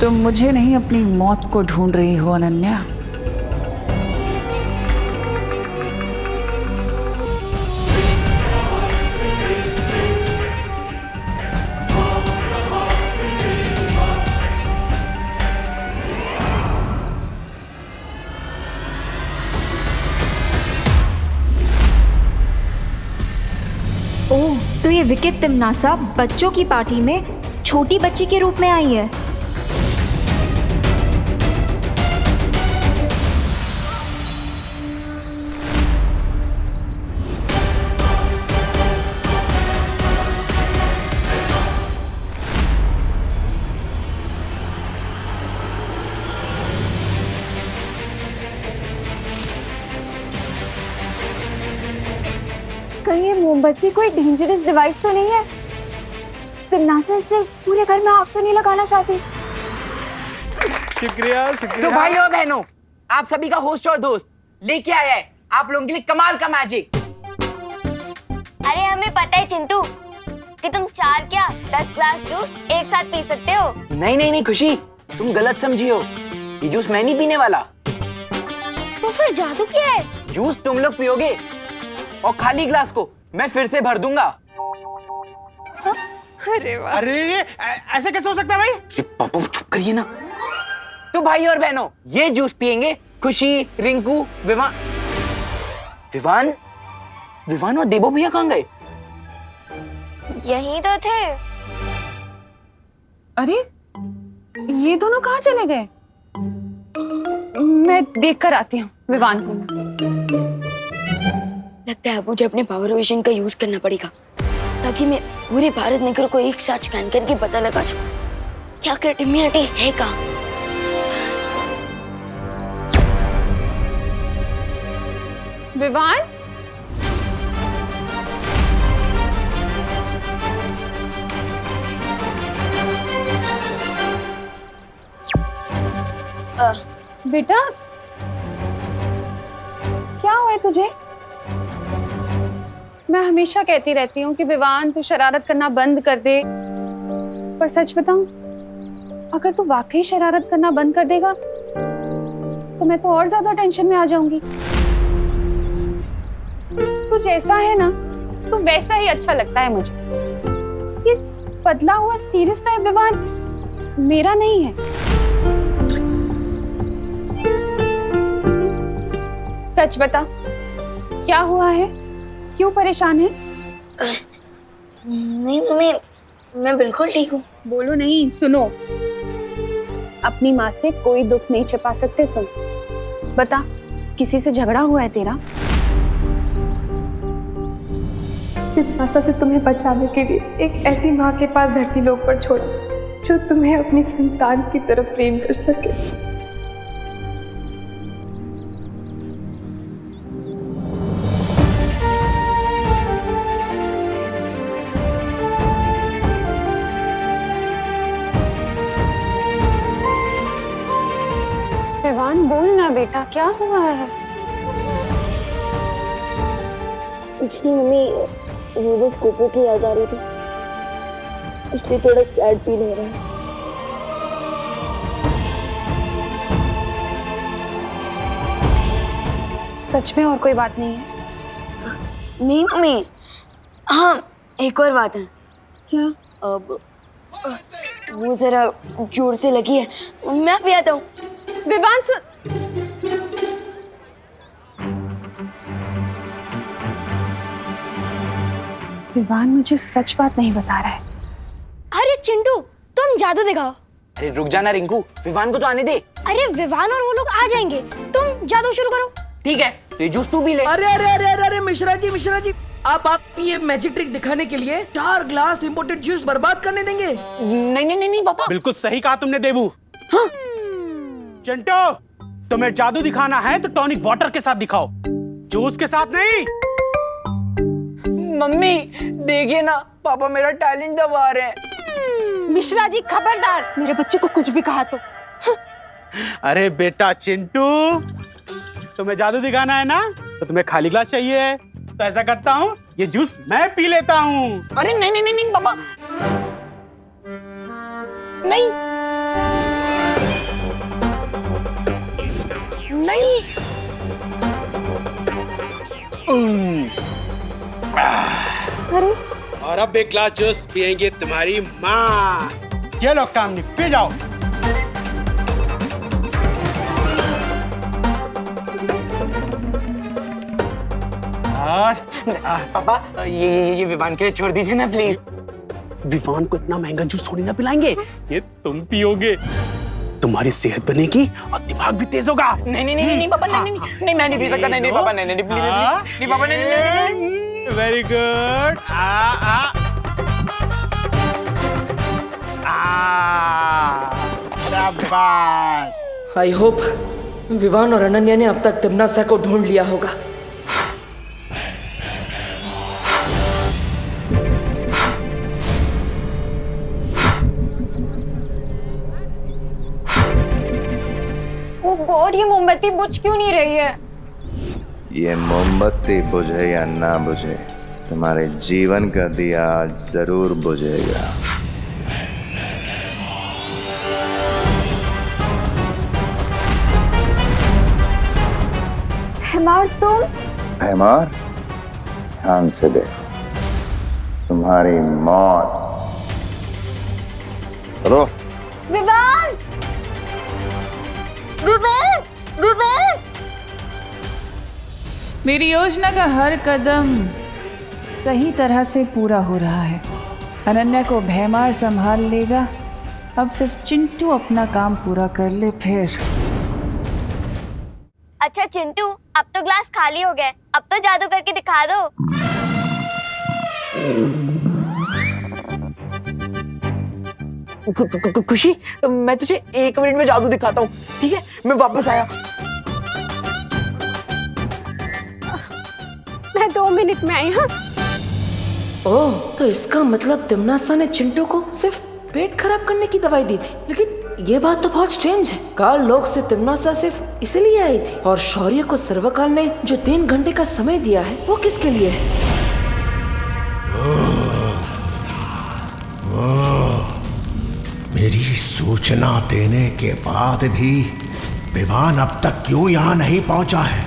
तुम मुझे नहीं अपनी मौत को ढूंढ रही हो अनन्या। ओह, तो ये विकित तिमनासा बच्चों की पार्टी में छोटी बच्ची के रूप में आई है। कहीं ये मोमबत्ती कोई डेंजरस डिवाइस तो नहीं है? तिमनासा इससे पूरे घर में आग तो नहीं लगाना चाहती? शुक्रिया शुक्रिया। तो भाई और बहनों, आप सभी का होस्ट और दोस्त लेके आया है आप लोगों के लिए कमाल का मैजिक। अरे हमें पता है चिंटू कि तुम 4 क्या 10 ग्लास जूस एक साथ पी सकते हो। नहीं नहीं नहीं खुशी, तुम गलत समझी हो। ये जूस मैं नहीं पीने वाला। तो फिर जादू क्या है? जूस तुम लोग पियोगे और खाली ग्लास को मैं फिर से भर दूंगा। अरे वाह। अरे ऐसे कैसे हो सकता है भाई? पापा चुप करिए ना। तो भाई और बहनों, ये जूस पियेंगे खुशी, रिंकू, विवान। विवान विवान और देबो भैया कहाँ गए? यही तो थे। अरे ये दोनों कहाँ चले गए? मैं देख कर आती हूँ विवान को। लगता है अब मुझे अपने पावर विजन का यूज करना पड़ेगा ताकि मैं पूरे भारत नगर को एक साथ स्कैन करके पता लगा सकूं क्या क्रिएटिविटी है कहाँ। विवान, बेटा क्या हुआ है तुझे? मैं हमेशा कहती रहती हूँ कि विवान तू शरारत करना बंद कर दे, पर सच बताऊं, अगर तू वाकई शरारत करना बंद कर देगा तो मैं तो और ज्यादा टेंशन में आ जाऊंगी। तू जैसा है ना, तू वैसा ही अच्छा लगता है मुझे। ये बदला हुआ सीरियस टाइप विवान मेरा नहीं है। सच बता, क्या हुआ है? क्यों परेशान है? नहीं मम्मी, मैं बिल्कुल ठीक हूँ। बोलो नहीं, सुनो। अपनी माँ से कोई दुख नहीं छिपा सकते तुम। बता, किसी से झगड़ा हुआ है तेरा? तिमनासा से तुम्हें बचाने के लिए एक ऐसी माँ के पास धरती लोक पर छोड़ा जो तुम्हें अपनी संतान की तरफ प्रेम कर सके। विवान बोल ना बेटा, क्या हुआ है? कुछ नहीं मम्मी, मुझे कोको की याद आ रही थी इसलिए थोड़ा सैड फील हो रहा है। सच में और कोई बात नहीं है? नहीं मम्मी, हाँ एक और बात है। क्या? अब वो जरा जोर से लगी है, मैं भी आता हूँ। विवान विवान मुझे सच बात नहीं बता रहा है। अरे चिंटू, तुम जादू दिखाओ। अरे रुक जाना रिंकू, विवान को तो आने दे। अरे विवान और वो लोग आ जाएंगे, तुम जादू शुरू करो। ठीक है, तो ये जूस तू भी ले। अरे अरे अरे अरे अरे मिश्रा जी, आप ये मैजिक ट्रिक दिखाने के लिए 4 ग्लास इंपोर्टेड जूस बर्बाद करने देंगे? नहीं नहीं नहीं नहीं पापा। बिल्कुल सही कहा तुमने देबू। हाँ? चिंटू, तुम्हें जादू दिखाना है तो टॉनिक वाटर के साथ दिखाओ, जूस के साथ नहीं। मम्मी देखिए ना, पापा मेरा टैलेंट दबा रहे हैं। मिश्रा जी खबरदार, मेरे बच्चे को कुछ भी कहा तो। अरे बेटा चिंटू, तुम्हें जादू दिखाना है ना, तो तुम्हें खाली ग्लास चाहिए। तो ऐसा करता हूँ, ये जूस मैं पी लेता हूँ। अरे नहीं नहीं नहीं नहीं पापा, नहीं। नहीं। अरे और अब एक ग्लास जूस पियेंगे तुम्हारी माँ। ये लो काम नहीं, पी जाओ। और पापा ये विवान के लिए छोड़ दीजिए ना प्लीज। विवान को इतना महंगा जूस थोड़ी ना पिलाएंगे, ये तुम पियोगे, तुम्हारी सेहत बनेगी और दिमाग भी तेज होगा। नहीं पापा, नहीं मैं नहीं पी सकता। नहीं पापा, नहीं प्लीज, नहीं पापा, नहीं। Very good. शाबाश। आई होप विवान और अनन्या ने अब तक तिमनासा को ढूंढ लिया होगा। ओ गॉड, ये मोमबत्ती बुझ क्यों नहीं रही है? ये मोमबत्ती बुझे या ना बुझे, तुम्हारे जीवन का दिया जरूर बुझेगा। हेमार तुम? हेमार, ध्यान से देखो, तुम्हारी मौत। चलो। विवान! विवान! विवान! मेरी योजना का हर कदम सही तरह से पूरा हो रहा है। अनन्या को भैमार संभाल लेगा। अब सिर्फ चिंटू अपना काम पूरा कर ले फिर। अच्छा चिंटू, अब तो ग्लास खाली हो गए, अब तो जादू करके दिखा दो। खुशी, मैं तुझे 1 मिनट में जादू दिखाता हूँ, ठीक है? मैं वापस आया। मैं 2 मिनट में आई। हाँ, ओह, तो इसका मतलब तिमनासा ने चिंटू को सिर्फ पेट खराब करने की दवाई दी थी। लेकिन ये बात तो बहुत स्ट्रेंज है। काल लोक से तिमनासा सिर्फ इसलिए आई थी, और शौर्य को सर्वकाल ने जो 3 घंटे का समय दिया है वो किसके लिए है? मेरी सूचना देने के बाद भी विवान अब तक क्यों यहाँ नहीं पहुँचा है?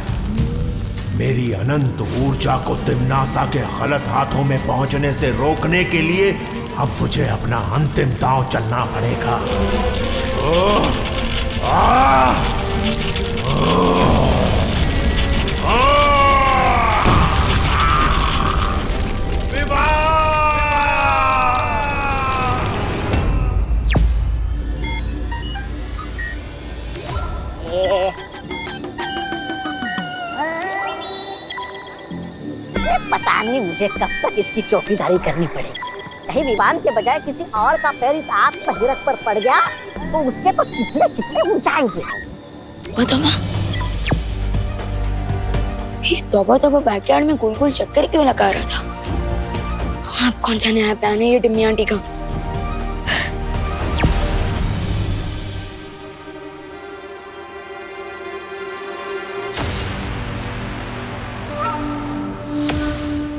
मेरी अनंत ऊर्जा को तिमनासा के गलत हाथों में पहुँचने से रोकने के लिए अब मुझे अपना अंतिम दांव चलना पड़ेगा। पता नहीं मुझे कब तक इसकी चौकीदारी करनी पड़ेगी। कहीं विवान के बजाय किसी और का पैर इस आग हिरक पर पड़ गया तो उसके तो चितले चितले उड़ जाएंगे। तौबा तौबा बैकयार्ड में गोल गोल चक्कर क्यों लगा रहा था? आप कौन जाने आया प्लान है ये टिम्मी आंटी का?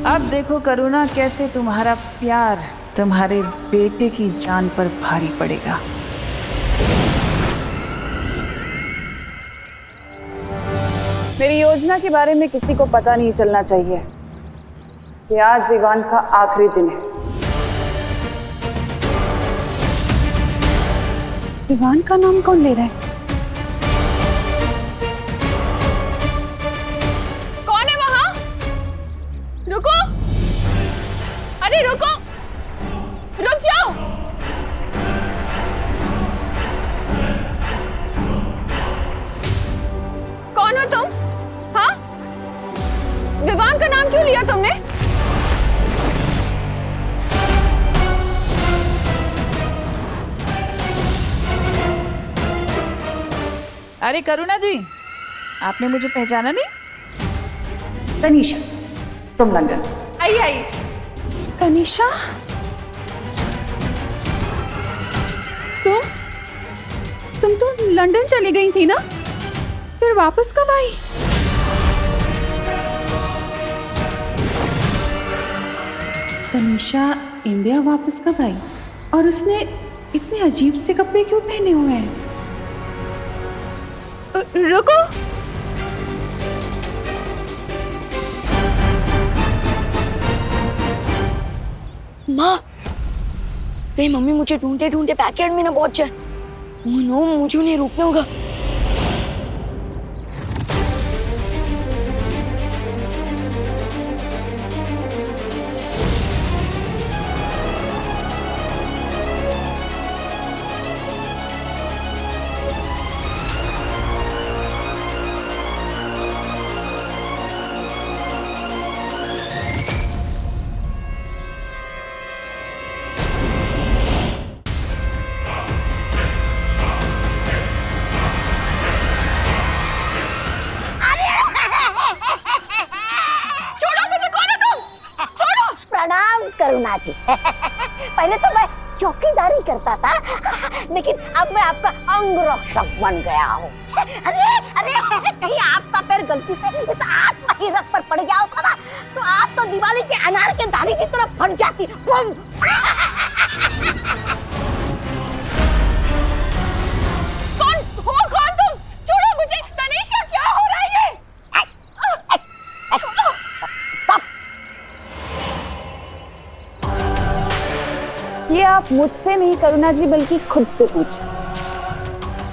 अब देखो करुणा, कैसे तुम्हारा प्यार तुम्हारे बेटे की जान पर भारी पड़ेगा। मेरी योजना के बारे में किसी को पता नहीं चलना चाहिए कि आज विवान का आखिरी दिन है। विवान का नाम कौन ले रहा है? कौन है वहां? रुको, अरे रुको, रुक जाओ। कौन हो तुम? हाँ, विवान का नाम क्यों लिया तुमने? अरे करुणा जी, आपने मुझे पहचाना नहीं? Tanisha from London. I I. Tanisha, तुम तो लंदन चली गई थी ना, फिर वापस कब आई? तनीषा इंडिया वापस कब आई? और उसने इतने अजीब से कपड़े क्यों पहने हुए हैं? रुको, माँ, कहीं मम्मी मुझे ढूंढते ढूंढते बैकयार्ड में ना पहुंच जाए। ओह नो, मुझे उन्हें रोकना होगा। प्रणाम करुणा जी। पहले तो मैं चौकीदारी करता था, लेकिन अब मैं आपका अंग रक्षक बन गया हूँ। अरे अरे, कहीं आपका पैर गलती से इस आत्महिरक पर पड़ गया होता ना, तो आप तो दिवाली के अनार के दाने की तरफ फट जाती। बम! कौन तुम? छोड़ो मुझे। तनीषा, क्या हो रहा है ये? ये आप मुझसे नहीं करुणा जी, बल्कि खुद से पूछिए,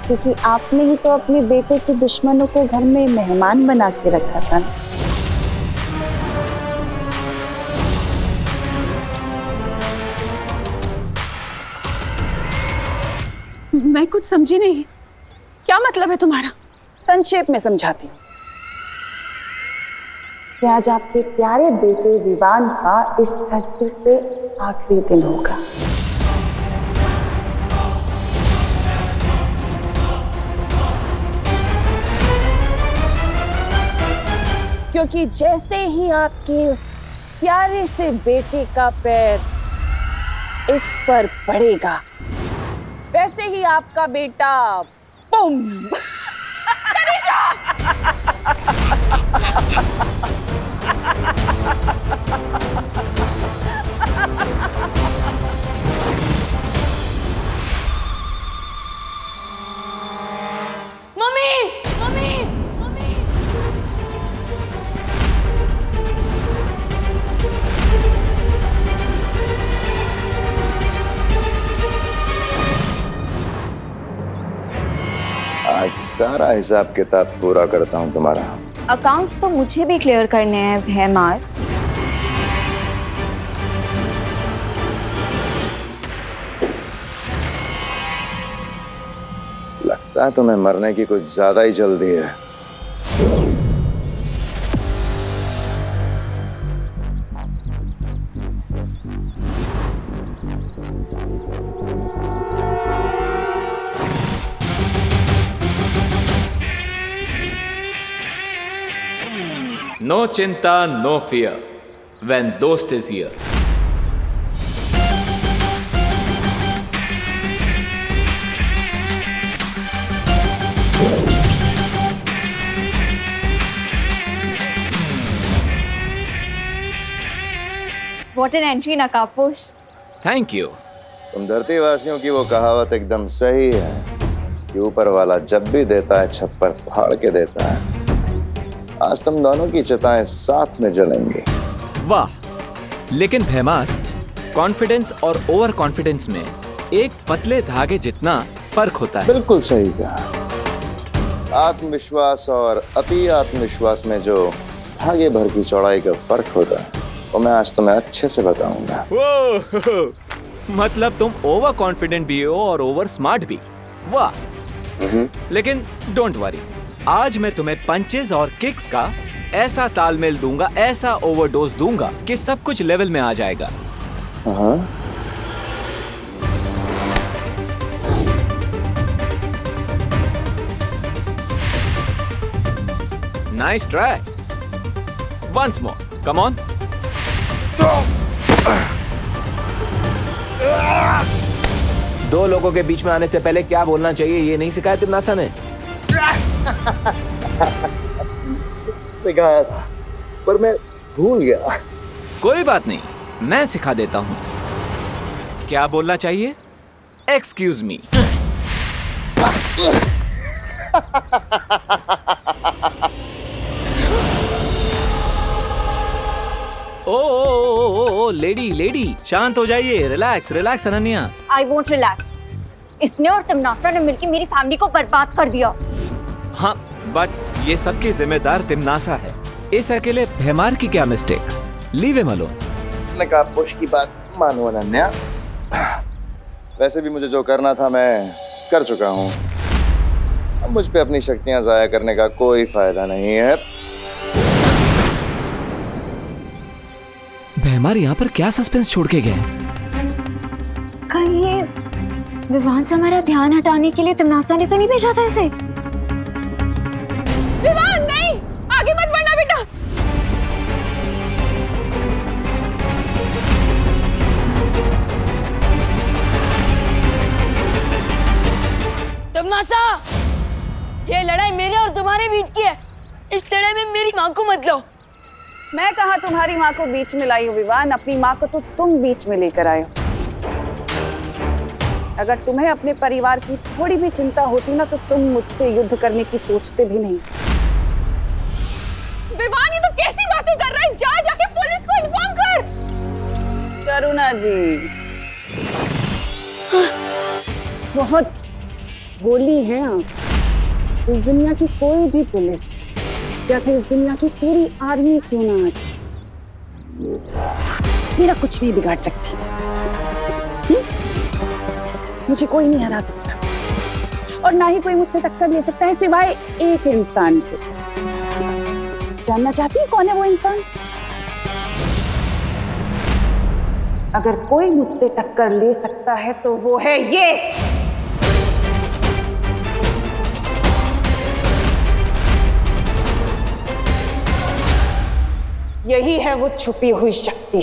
क्योंकि आपने ही तो अपने बेटे के दुश्मनों को घर में मेहमान बना के रखा था ना। मैं कुछ समझी नहीं। क्या मतलब है तुम्हारा? संक्षेप में समझाती हूँ कि आज आपके प्यारे बेटे विवान का इस धरती पे आखिरी दिन होगा। क्योंकि जैसे ही आपके उस प्यारे से बेटे का पैर इस पर पड़ेगा, वैसे ही आपका बेटा बुम! Mummy, mummy, mummy. आज सारा हिसाब किताब पूरा करता हूँ तुम्हारा। अकाउंट्स तो मुझे भी क्लियर करने हैं भैमार। लगता है तुम्हें मरने की कुछ ज्यादा ही जल्दी है। No chinta, no fear when dost is here. What an entry, Nakaposh. Thank you. तुम धरती वासियों की वो कहावत एकदम सही है कि ऊपर वाला जब भी देता है छप्पर फाड़ के देता है। आज तुम दोनों की चिताएं साथ में जलेंगी। वाह, लेकिन भैमार, कॉन्फिडेंस और ओवर कॉन्फिडेंस में एक पतले धागे जितना फर्क होता है। बिल्कुल सही कहा। आत्मविश्वास और अति आत्मविश्वास में जो धागे भर की चौड़ाई का फर्क होता है, वो मैं आज तुम्हें अच्छे से बताऊंगा। वो मतलब तुम ओवर कॉन्फिडेंट भी हो और ओवर स्मार्ट भी। वाह, लेकिन डोंट वरी, आज मैं तुम्हें पंचेस और किक्स का ऐसा तालमेल दूंगा, ऐसा ओवरडोज दूंगा कि सब कुछ लेवल में आ जाएगा। Nice try. Once more, come on. दो लोगों के बीच में आने से पहले क्या बोलना चाहिए ये नहीं सिखाया तिम्नासा ने? सिखाया था, पर मैं भूल गया। कोई बात नहीं, मैं सिखा देता हूँ। क्या बोलना चाहिए? Excuse me. ओ ओ लेडी लेडी, शांत हो जाइए, relax relax Ananya. I won't relax. इसने और तिमनासा ने मिलकर मेरी फैमिली को बर्बाद कर दिया। हाँ, बट ये सबकी जिम्मेदार तिमनासा है। इस अकेले भैमार की क्या मिस्टेक? Leave him alone. ने कहा पुश की बात मानो अनन्या। वैसे भी मुझे जो करना था मैं कर चुका हूँ। अब मुझ पे अपनी शक्तियां जाया करने का कोई फायदा नहीं है। भैमार यहाँ पर क्या सस्पेंस छोड़ के गए? कहीं ये विवान से हमारा ध्यान हटाने के लिए तिमनासा ने तो नहीं भेजा था इसे? विवान नहीं, आगे मत बढ़ना बेटा। तिमनासा, ये लड़ाई मेरे और तुम्हारे बीच की है। इस लड़ाई में मेरी माँ को मत लो। मैं कहा तुम्हारी माँ को बीच में लाई हूँ विवान, अपनी माँ को तो तुम बीच में लेकर आए हो। अगर तुम्हें अपने परिवार की थोड़ी भी चिंता होती ना तो तुम मुझसे युद्ध करने की सोचते भी नहीं। विवान ये तो कैसी बातें कर रहा है? जा जाके पुलिस को इन्फॉर्म कर। करुणा जी बहुत भोली हैं आप। इस दुनिया की कोई भी पुलिस या फिर इस दुनिया की पूरी आर्मी क्यों ना आ जाए, मेरा कुछ नहीं बिगाड़ सकती। मुझे कोई नहीं हरा सकता और ना ही कोई मुझसे टक्कर ले सकता है सिवाय एक इंसान के। जानना चाहती है कौन है वो इंसान? अगर कोई मुझसे टक्कर ले सकता है तो वो है ये। यही है वो छुपी हुई शक्ति।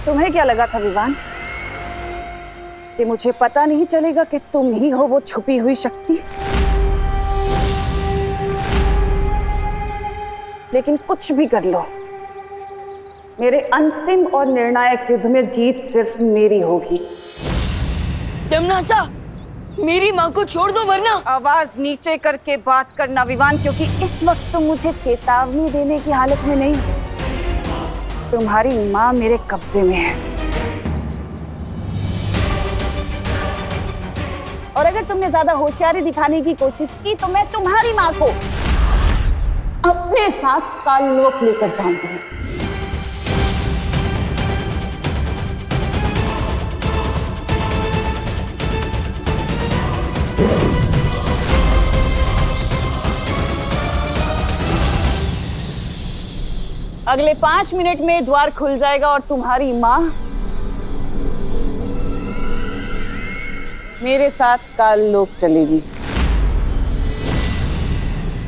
तुम्हें क्या लगा था विवान कि मुझे पता नहीं चलेगा कि तुम ही हो वो छुपी हुई शक्ति? लेकिन कुछ भी कर लो, मेरे अंतिम और निर्णायक युद्ध में जीत सिर्फ मेरी होगी। तिमनासा, मेरी माँ को छोड़ दो वरना। आवाज नीचे करके बात करना विवान, क्योंकि इस वक्त तुम मुझे चेतावनी देने की हालत में नहीं। तुम्हारी माँ मेरे कब्जे में है और अगर तुमने ज्यादा होशियारी दिखाने की कोशिश की तो मैं तुम्हारी माँ को अपने साथ काललोक लेकर जाऊंगी। अगले 5 मिनट में द्वार खुल जाएगा और तुम्हारी माँ मेरे साथ काललोक चलेगी।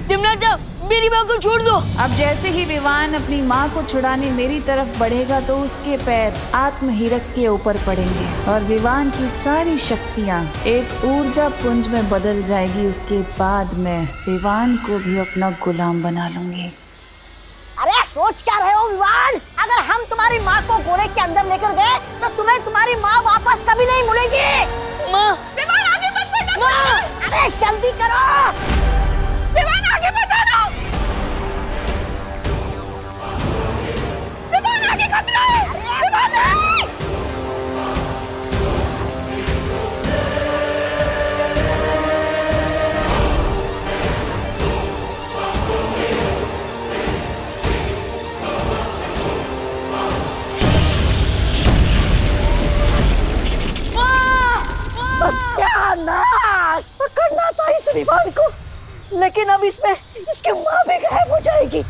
तिमनासा, मेरी माँ को छोड़ दो। अब जैसे ही विवान अपनी माँ को छुड़ाने मेरी तरफ बढ़ेगा तो उसके पैर आत्महीरक के ऊपर पड़ेंगे और विवान की सारी शक्तियाँ एक ऊर्जा पुंज में बदल जाएगी। उसके बाद मैं विवान को भी अपना गुलाम बना लूंगी। अरे सोच क्या रहे हो विवान? अगर हम तुम्हारी माँ को गोरे के अंदर लेकर गए तो तुम्हें तुम्हारी माँ वापस कभी नहीं मिलेगी। माँ, विवान आगे मत बढ़ना। अरे जल्दी करो। विवान आगे मत आना। विवान आगे खतरा है। विवान नहीं। सत्यानाश! पकड़ना था इस विमान को, लेकिन अब इसमें इसकी माँ भी गायब हो जाएगी।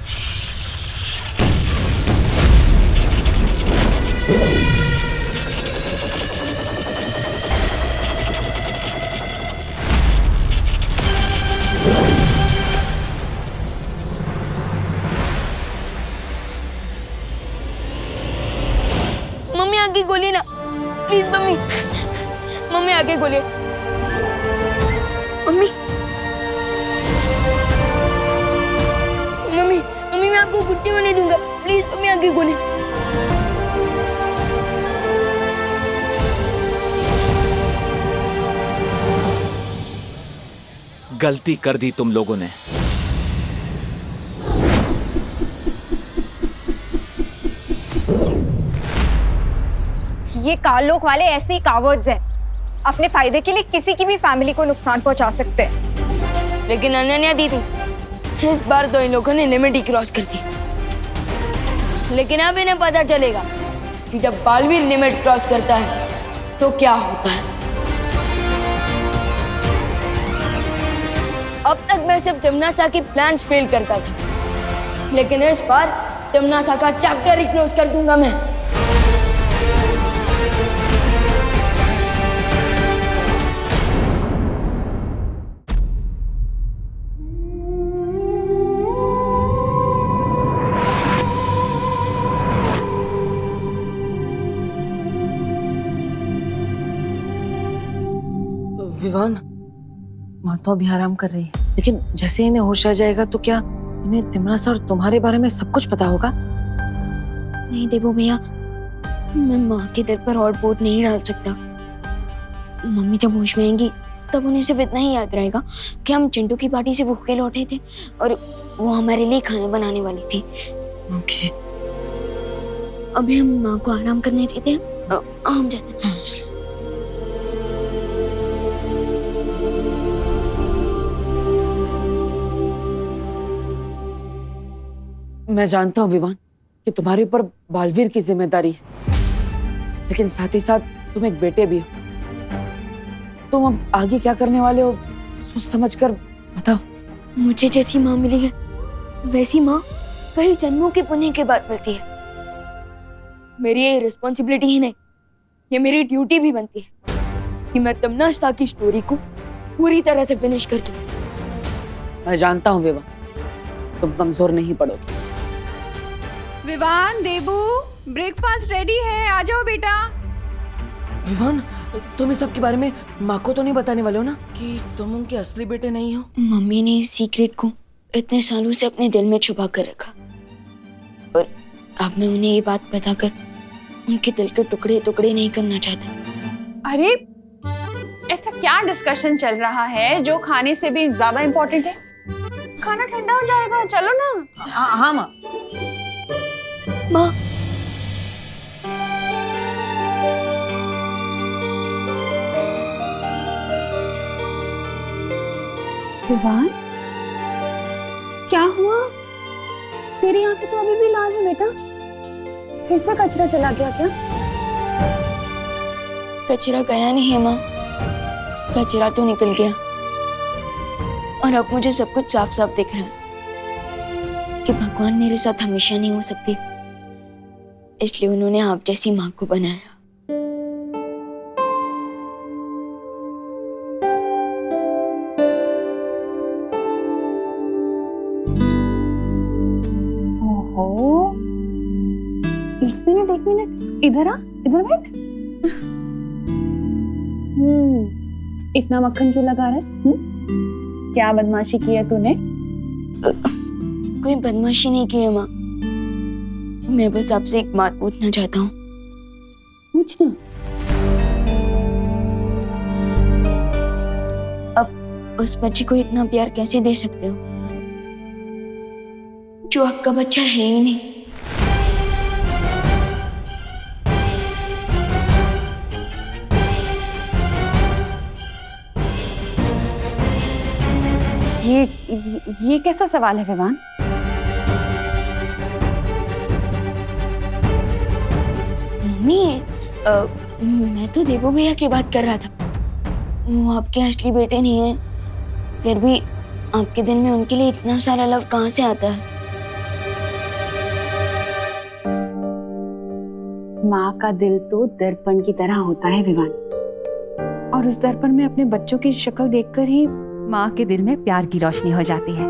मम्मी आगे गोली ना, प्लीज मम्मी। मम्मी आगे गोली। मम्मी, मम्मी, मम्मी मैं आपको कुछ नहीं दूंगा, प्लीज मम्मी आगे गोली। गलती कर दी तुम लोगों ने। ये कालोक वाले ऐसे ही कावर्ड्स हैं, अपने फायदे के लिए किसी की भी फैमिली को नुकसान पहुंचा सकते हैं। लेकिन अनन्या दीदी, इस बार तो इन लोगों ने लिमिट ही क्रॉस कर दी। लेकिन अब इन्हें पता चलेगा कि जब बालवीर लिमिट क्रॉस करता है तो क्या होता है। अब तक मैं सिर्फ तिमनासा की प्लान्स फेल करता था, लेकिन इस बार तिमनासा का चैप्टर ही क्लोज कर दूंगा मैं। विवान, माँ तो अभी आराम कर रही है, लेकिन जैसे इन्हें होश आ जाएगा तो क्या इन्हें तिमनासा और तुम्हारे बारे में सब कुछ पता होगा? नहीं देवो भैया, मैं माँ के दिल पर और बोझ नहीं डाल सकता। मम्मी जब होश में आएंगी तब उन्हें सिर्फ इतना ही याद रहेगा कि हम चिंटू की पार्टी से भूखे लौटे थे और वो हमारे लिए खाना बनाने वाली थी। ओके। अभी हम माँ को आराम करने देते हैं, हम जाते हैं। मैं जानता हूँ विवान कि तुम्हारे ऊपर बालवीर की जिम्मेदारी है, लेकिन साथ ही साथ तुम एक बेटे भी हो। तुम अब आगे क्या करने वाले हो सोच समझ कर बताओ। मुझे जैसी माँ मिली है वैसी माँ कई जन्मों के पुण्य के बाद मिलती है। मेरी ये रिस्पॉन्सिबिलिटी ही नहीं, ये मेरी ड्यूटी भी बनती है कि मैं तिमनासा की स्टोरी को पूरी तरह से फिनिश कर दूं। मैं जानता हूँ विवान, तुम कमजोर नहीं पड़ोगी। विवान, देबू, ब्रेकफास्ट रेडी है, आ जाओ बेटा। विवान, तुम इस सब के बारे में माँ को तो नहीं बताने वाले हो ना कि तुम उनके असली बेटे नहीं हो? मम्मी ने इस सीक्रेट को इतने सालों से अपने दिल में छुपा कर रखा और अब मैं उन्हें ये बात बताकर उनके दिल के टुकड़े टुकड़े नहीं करना चाहता। अरे ऐसा क्या डिस्कशन चल रहा है जो खाने से भी ज्यादा इम्पोर्टेंट है? खाना ठंडा हो जाएगा, चलो ना। हाँ माँ। माँ, विवान, क्या हुआ? तेरी आंखें तो अभी भी लाल है बेटा, फिर से कचरा चला गया क्या? कचरा गया नहीं है माँ, कचरा तो निकल गया और अब मुझे सब कुछ साफ साफ दिख रहा है कि भगवान मेरे साथ हमेशा नहीं हो सकती, इसलिए उन्होंने आप जैसी माँ को बनाया। ओहो, एक मिनट, इधर आ, इधर बैठ। इतना मक्खन क्यों लगा रहा है? क्या बदमाशी की है तूने? कोई बदमाशी नहीं की है माँ, मैं बस आपसे एक बात पूछना चाहता हूँ। पूछना? अब उस बच्चे को इतना प्यार कैसे दे सकते हो जो आपका बच्चा है ही नहीं? ये कैसा सवाल है विवान? मम्मी, मैं तो देवो भैया की बात कर रहा था। वो आपके असली बेटे नहीं है, फिर भी आपके दिल में उनके लिए इतना सारा लव कहाँ से आता है? माँ का दिल तो दर्पण की तरह होता है विवान, और उस दर्पण में अपने बच्चों की शक्ल देखकर ही माँ के दिल में प्यार की रोशनी हो जाती है।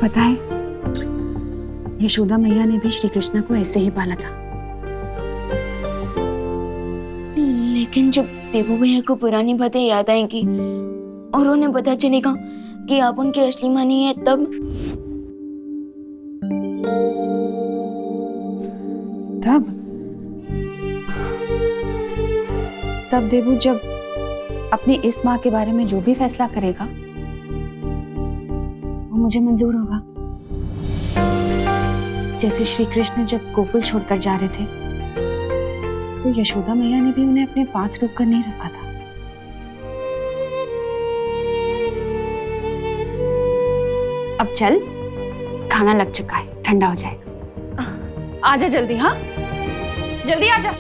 पता है, यशोदा मैया ने भी श्री कृष्ण को ऐसे ही पाला था। लेकिन जब देवो भैया को पुरानी बातें याद आएंगी और उन्हें पता चलेगा कि आप उनकी असली माँ नहीं है, तब तब देबू जब अपनी इस माँ के बारे में जो भी फैसला करेगा वो मुझे मंजूर होगा। जैसे श्री कृष्ण जब गोकुल छोड़कर जा रहे थे तो यशोदा मैया ने भी उन्हें अपने पास रोक कर नहीं रखा था। अब चल, खाना लग चुका है, ठंडा हो जाएगा। आजा जल्दी, हाँ जल्दी आजा।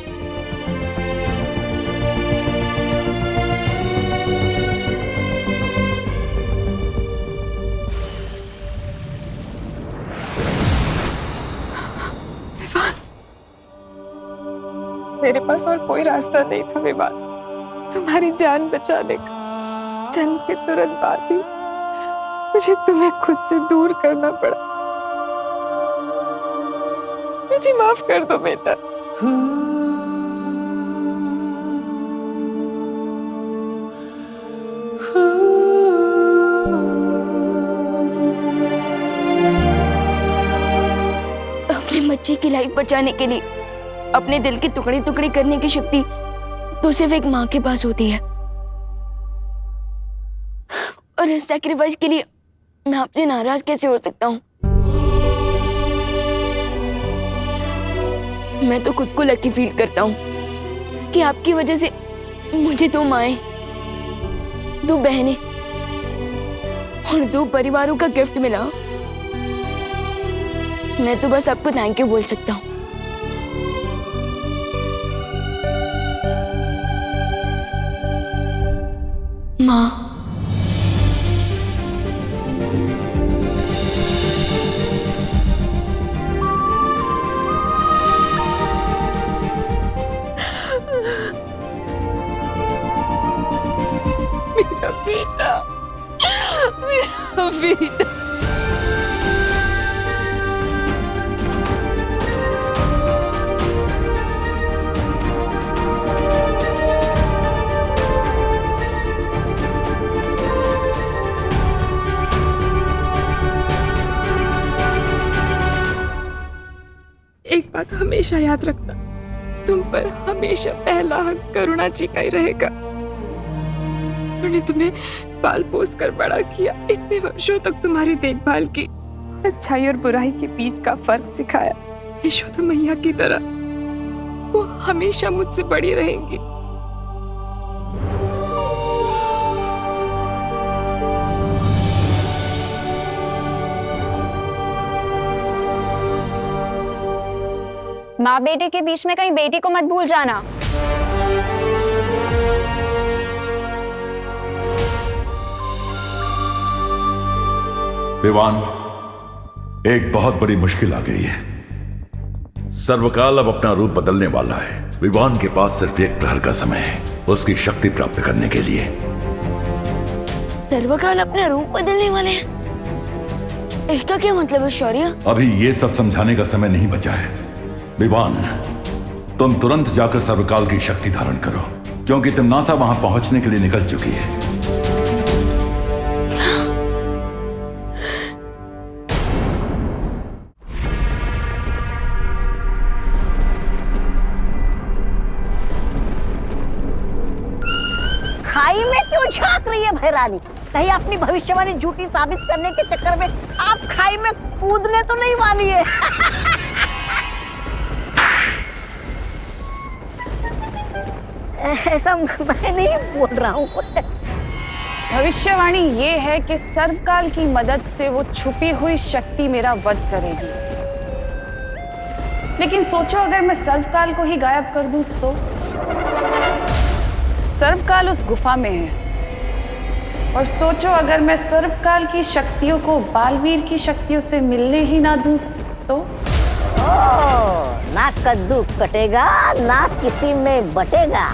मेरे पास और कोई रास्ता नहीं था विवान, तुम्हारी जान बचाने का। जन्म के तुरंत बाद ही मुझे तुम्हें खुद से दूर करना पड़ा। मुझे माफ कर दो बेटा। अपने बच्चे की लाइफ बचाने के लिए अपने दिल की टुकड़ी टुकड़ी करने की शक्ति तो सिर्फ एक माँ के पास होती है। और इस सैक्रिफाइस के लिए मैं आपसे नाराज कैसे हो सकता हूँ? मैं तो खुद को लकी फील करता हूँ कि आपकी वजह से मुझे 2 माएं, 2 बहनें और 2 परिवारों का गिफ्ट मिला। मैं तो बस आपको थैंक यू बोल सकता हूँ। माँ, मेरा बेटा, मेरा बेटा। एक बात हमेशा याद रखना, तुम पर हमेशा पहला हक करुणा जी का ही रहेगा। उन्होंने तुम्हें पाल पोस कर बड़ा किया, इतने वर्षों तक तुम्हारी देखभाल की, अच्छाई और बुराई के बीच का फर्क सिखाया। यशोदा मैया की तरह वो हमेशा मुझसे बड़ी रहेंगी। माँ बेटे के बीच में कहीं बेटी को मत भूल जाना। विवान, एक बहुत बड़ी मुश्किल आ गई है। सर्वकाल अब अपना रूप बदलने वाला है। विवान के पास सिर्फ 1 प्रहर का समय है उसकी शक्ति प्राप्त करने के लिए। सर्वकाल अपना रूप बदलने वाले हैं? इसका क्या मतलब है शौर्य? अभी ये सब समझाने का समय नहीं बचा है। विवान, तुम तुरंत जाकर सर्वकाल की शक्ति धारण करो, क्योंकि तिम्नासा वहां पहुंचने के लिए निकल चुकी है। खाई में क्यों झांक रही है भैरानी? कहीं अपनी भविष्यवाणी झूठी साबित करने के चक्कर में आप खाई में कूदने तो नहीं वाली है? ऐसा मैं नहीं बोल रहा हूँ। भविष्यवाणी ये है कि सर्वकाल की मदद से वो छुपी हुई शक्ति मेरा वध करेगी। लेकिन सोचो अगर मैं सर्वकाल को ही गायब कर दूं तो? सर्वकाल उस गुफा में है। और सोचो अगर मैं सर्वकाल की शक्तियों को बालवीर की शक्तियों से मिलने ही ना दूं तो? ना कद्दू कटेगा ना किसी में बटेगा।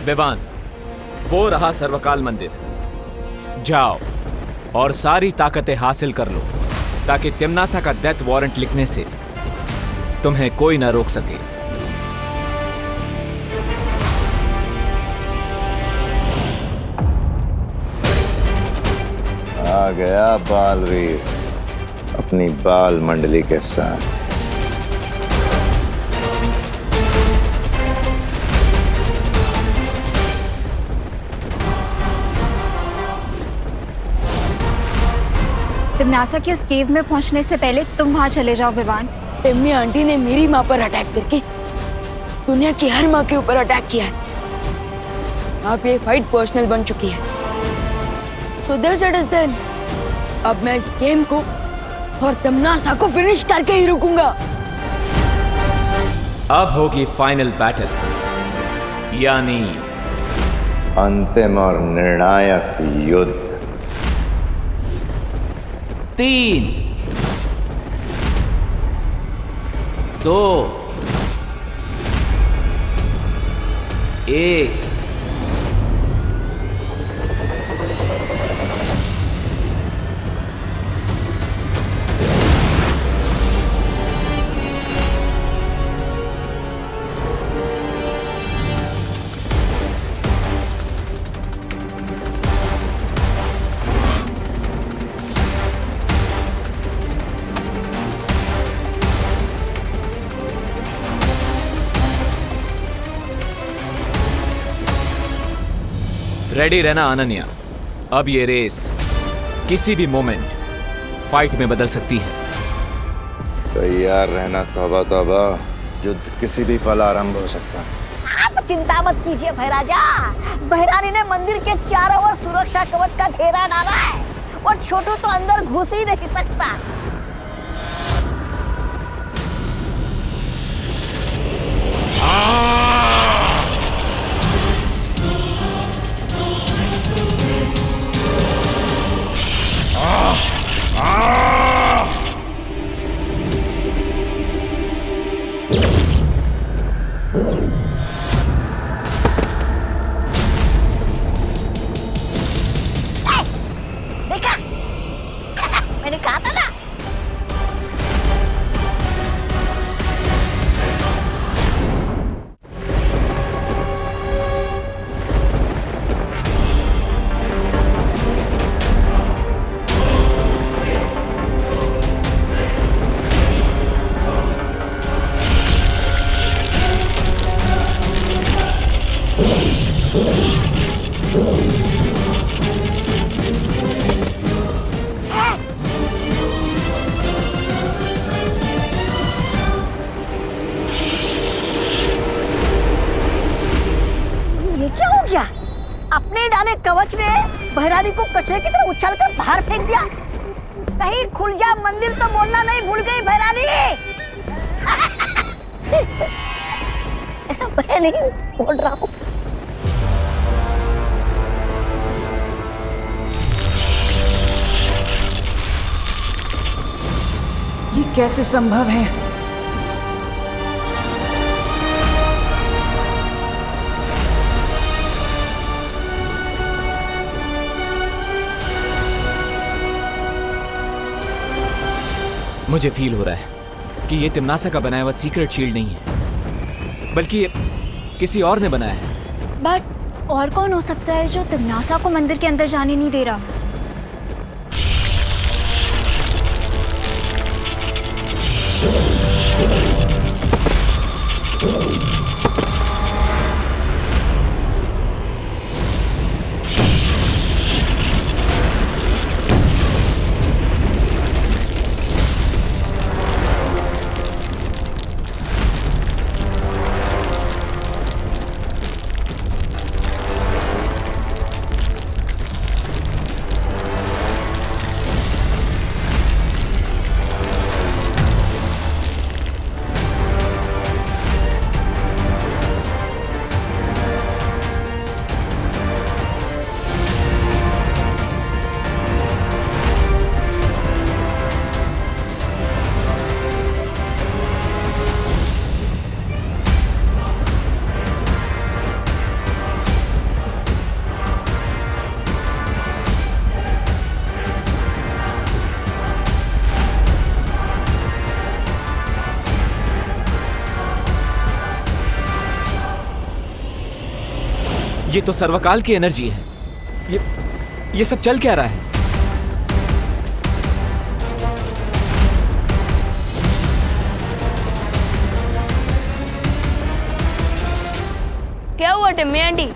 विवान, वो रहा सर्वकाल मंदिर। जाओ और सारी ताकतें हासिल कर लो ताकि तिम्नासा का डेथ वारंट लिखने से तुम्हें कोई ना रोक सके। गया बालवीर अपनी बाल मंडली के साथ। तिम्नासा की उस केव में पहुंचने से पहले तुम वहां चले जाओ विवान। एम्मी आंटी ने मेरी माँ पर अटैक करके दुनिया की हर माँ के ऊपर अटैक किया है। अब ये फाइट पर्सनल बन चुकी है। So this it is then. अब मैं इस गेम को और तिम्नासा को फिनिश करके ही रुकूंगा। अब होगी फाइनल बैटल, यानी अंतिम और निर्णायक युद्ध। 3, 2, 1। रेडी रहना अनन्या, अब ये रेस किसी भी मोमेंट फाइट में बदल सकती है। तैयार रहना तौबा तौबा, युद्ध किसी भी पल आरंभ हो सकता है। आप चिंता मत कीजिए भैराजा। भैरानी ने मंदिर के चारों ओर सुरक्षा कवच का घेरा डाला है और छोटू तो अंदर घुस ही नहीं सकता। देखा मैंने कहा था ना। ये क्या हो गया? अपने डाले कवच ने भैरानी को कचरे की तरह उछालकर बाहर फेंक दिया। कहीं खुल जा मंदिर तो बोलना नहीं भूल गई भैरानी। ऐसा मैं नहीं बोल रहा हूँ। ये कैसे संभव है? मुझे फील हो रहा है कि ये तिम्नासा का बनाया हुआ सीक्रेट शील्ड नहीं है, बल्कि ये किसी और ने बनाया है। बट और कौन हो सकता है जो तिम्नासा को मंदिर के अंदर जाने नहीं दे रहा? ये तो सर्वकाल की एनर्जी है। ये सब चल क्या रहा है? हुआ टिम्मी आंटी?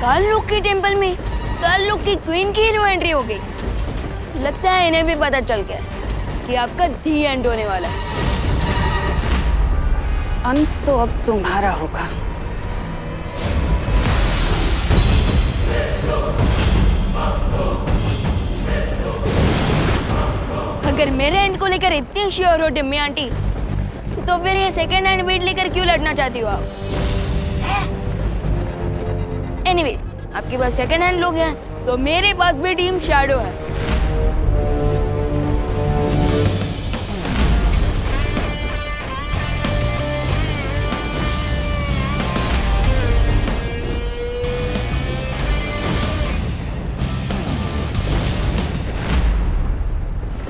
काल लोक के टेंपल में काल लोक की क्वीन की नो एंट्री हो गई। लगता है इन्हें भी पता चल गया कि आपका दी एंड होने वाला है। अंत तो अब तुम्हारा होगा। अगर मेरे एंड को लेकर इतनी श्योर हो टिम्मी आंटी, तो फिर ये सेकंड हैंड बेट लेकर क्यों लड़ना चाहती हो आप? एनीवेज, आपके पास सेकंड हैंड लोग हैं, तो मेरे पास भी टीम शैडो है।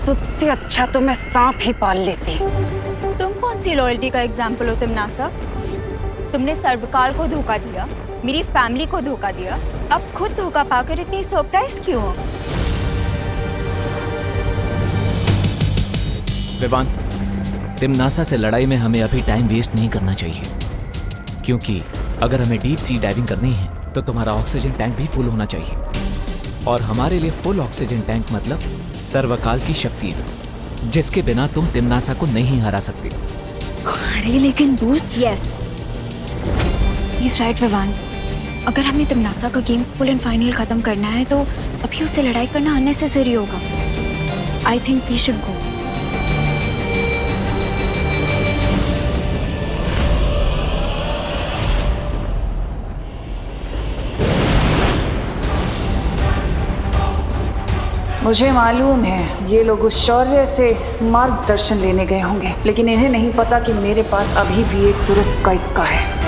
तुझसे अच्छा तो मैं सांप ही पाल लेती। तुम कौन सी लॉयल्टी का एग्जाम्पल हो तिम्नासा? तुमने सर्वकाल को धोखा दिया, मेरी फैमिली को धोखा दिया, अब खुद धोखा पाकर इतनी सरप्राइज क्यों हो? विवान, तिम्नासा से लड़ाई में हमें अभी टाइम वेस्ट नहीं करना चाहिए, क्योंकि अगर हमें डीप सी डाइविंग करनी है तो तुम्हारा ऑक्सीजन टैंक भी फुल होना चाहिए, और हमारे लिए फुल ऑक्सीजन टैंक मतलब सर्वकाल की शक्ति, जिसके बिना तुम तिम्नासा को नहीं हरा सकते। अरे लेकिन दोस्त, यस राइट विवान, अगर हमें तिम्नासा का गेम फुल एंड फाइनल खत्म करना है तो अभी उससे लड़ाई करना अननेसेसरी होगा। I think we should go. मुझे मालूम है ये लोग उस शौर्य से मार्गदर्शन लेने गए होंगे, लेकिन इन्हें नहीं पता कि मेरे पास अभी भी एक तुरंत का इक्का है।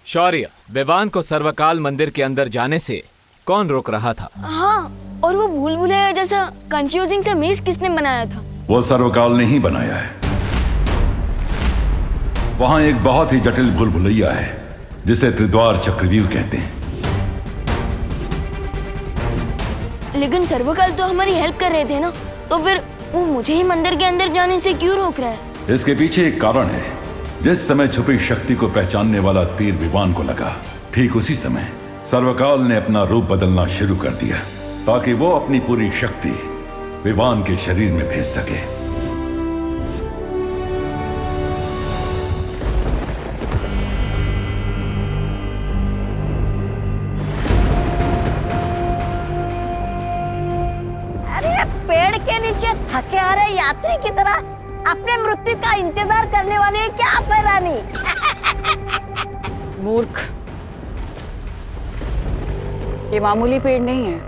शौर्य, विवान को सर्वकाल मंदिर के अंदर जाने से कौन रोक रहा था? हाँ, और वो भूल भुलैया जैसा कंफ्यूजिंग सा मेज किसने बनाया था? वो सर्वकाल ने ही बनाया है। वहां एक बहुत ही जटिल भूल भुलैया है जिसे त्रिद्वार चक्रव्यूह कहते हैं। लेकिन सर्वकाल तो हमारी हेल्प कर रहे थे ना, तो फिर वो मुझे ही मंदिर के अंदर जाने से क्यों रोक रहा है? इसके पीछे एक कारण है। जिस समय छुपी शक्ति को पहचानने वाला तीर विवान को लगा, ठीक उसी समय सर्वकाल ने अपना रूप बदलना शुरू कर दिया ताकि वो अपनी पूरी शक्ति विवान के शरीर में भेज सके। अरे पेड़ के नीचे थके आ रहे यात्री की तरह अपने मृत्यु का इंतजार करने वाले हैं क्या आप है रानी? मूर्ख, ये मामूली पेड़ नहीं है,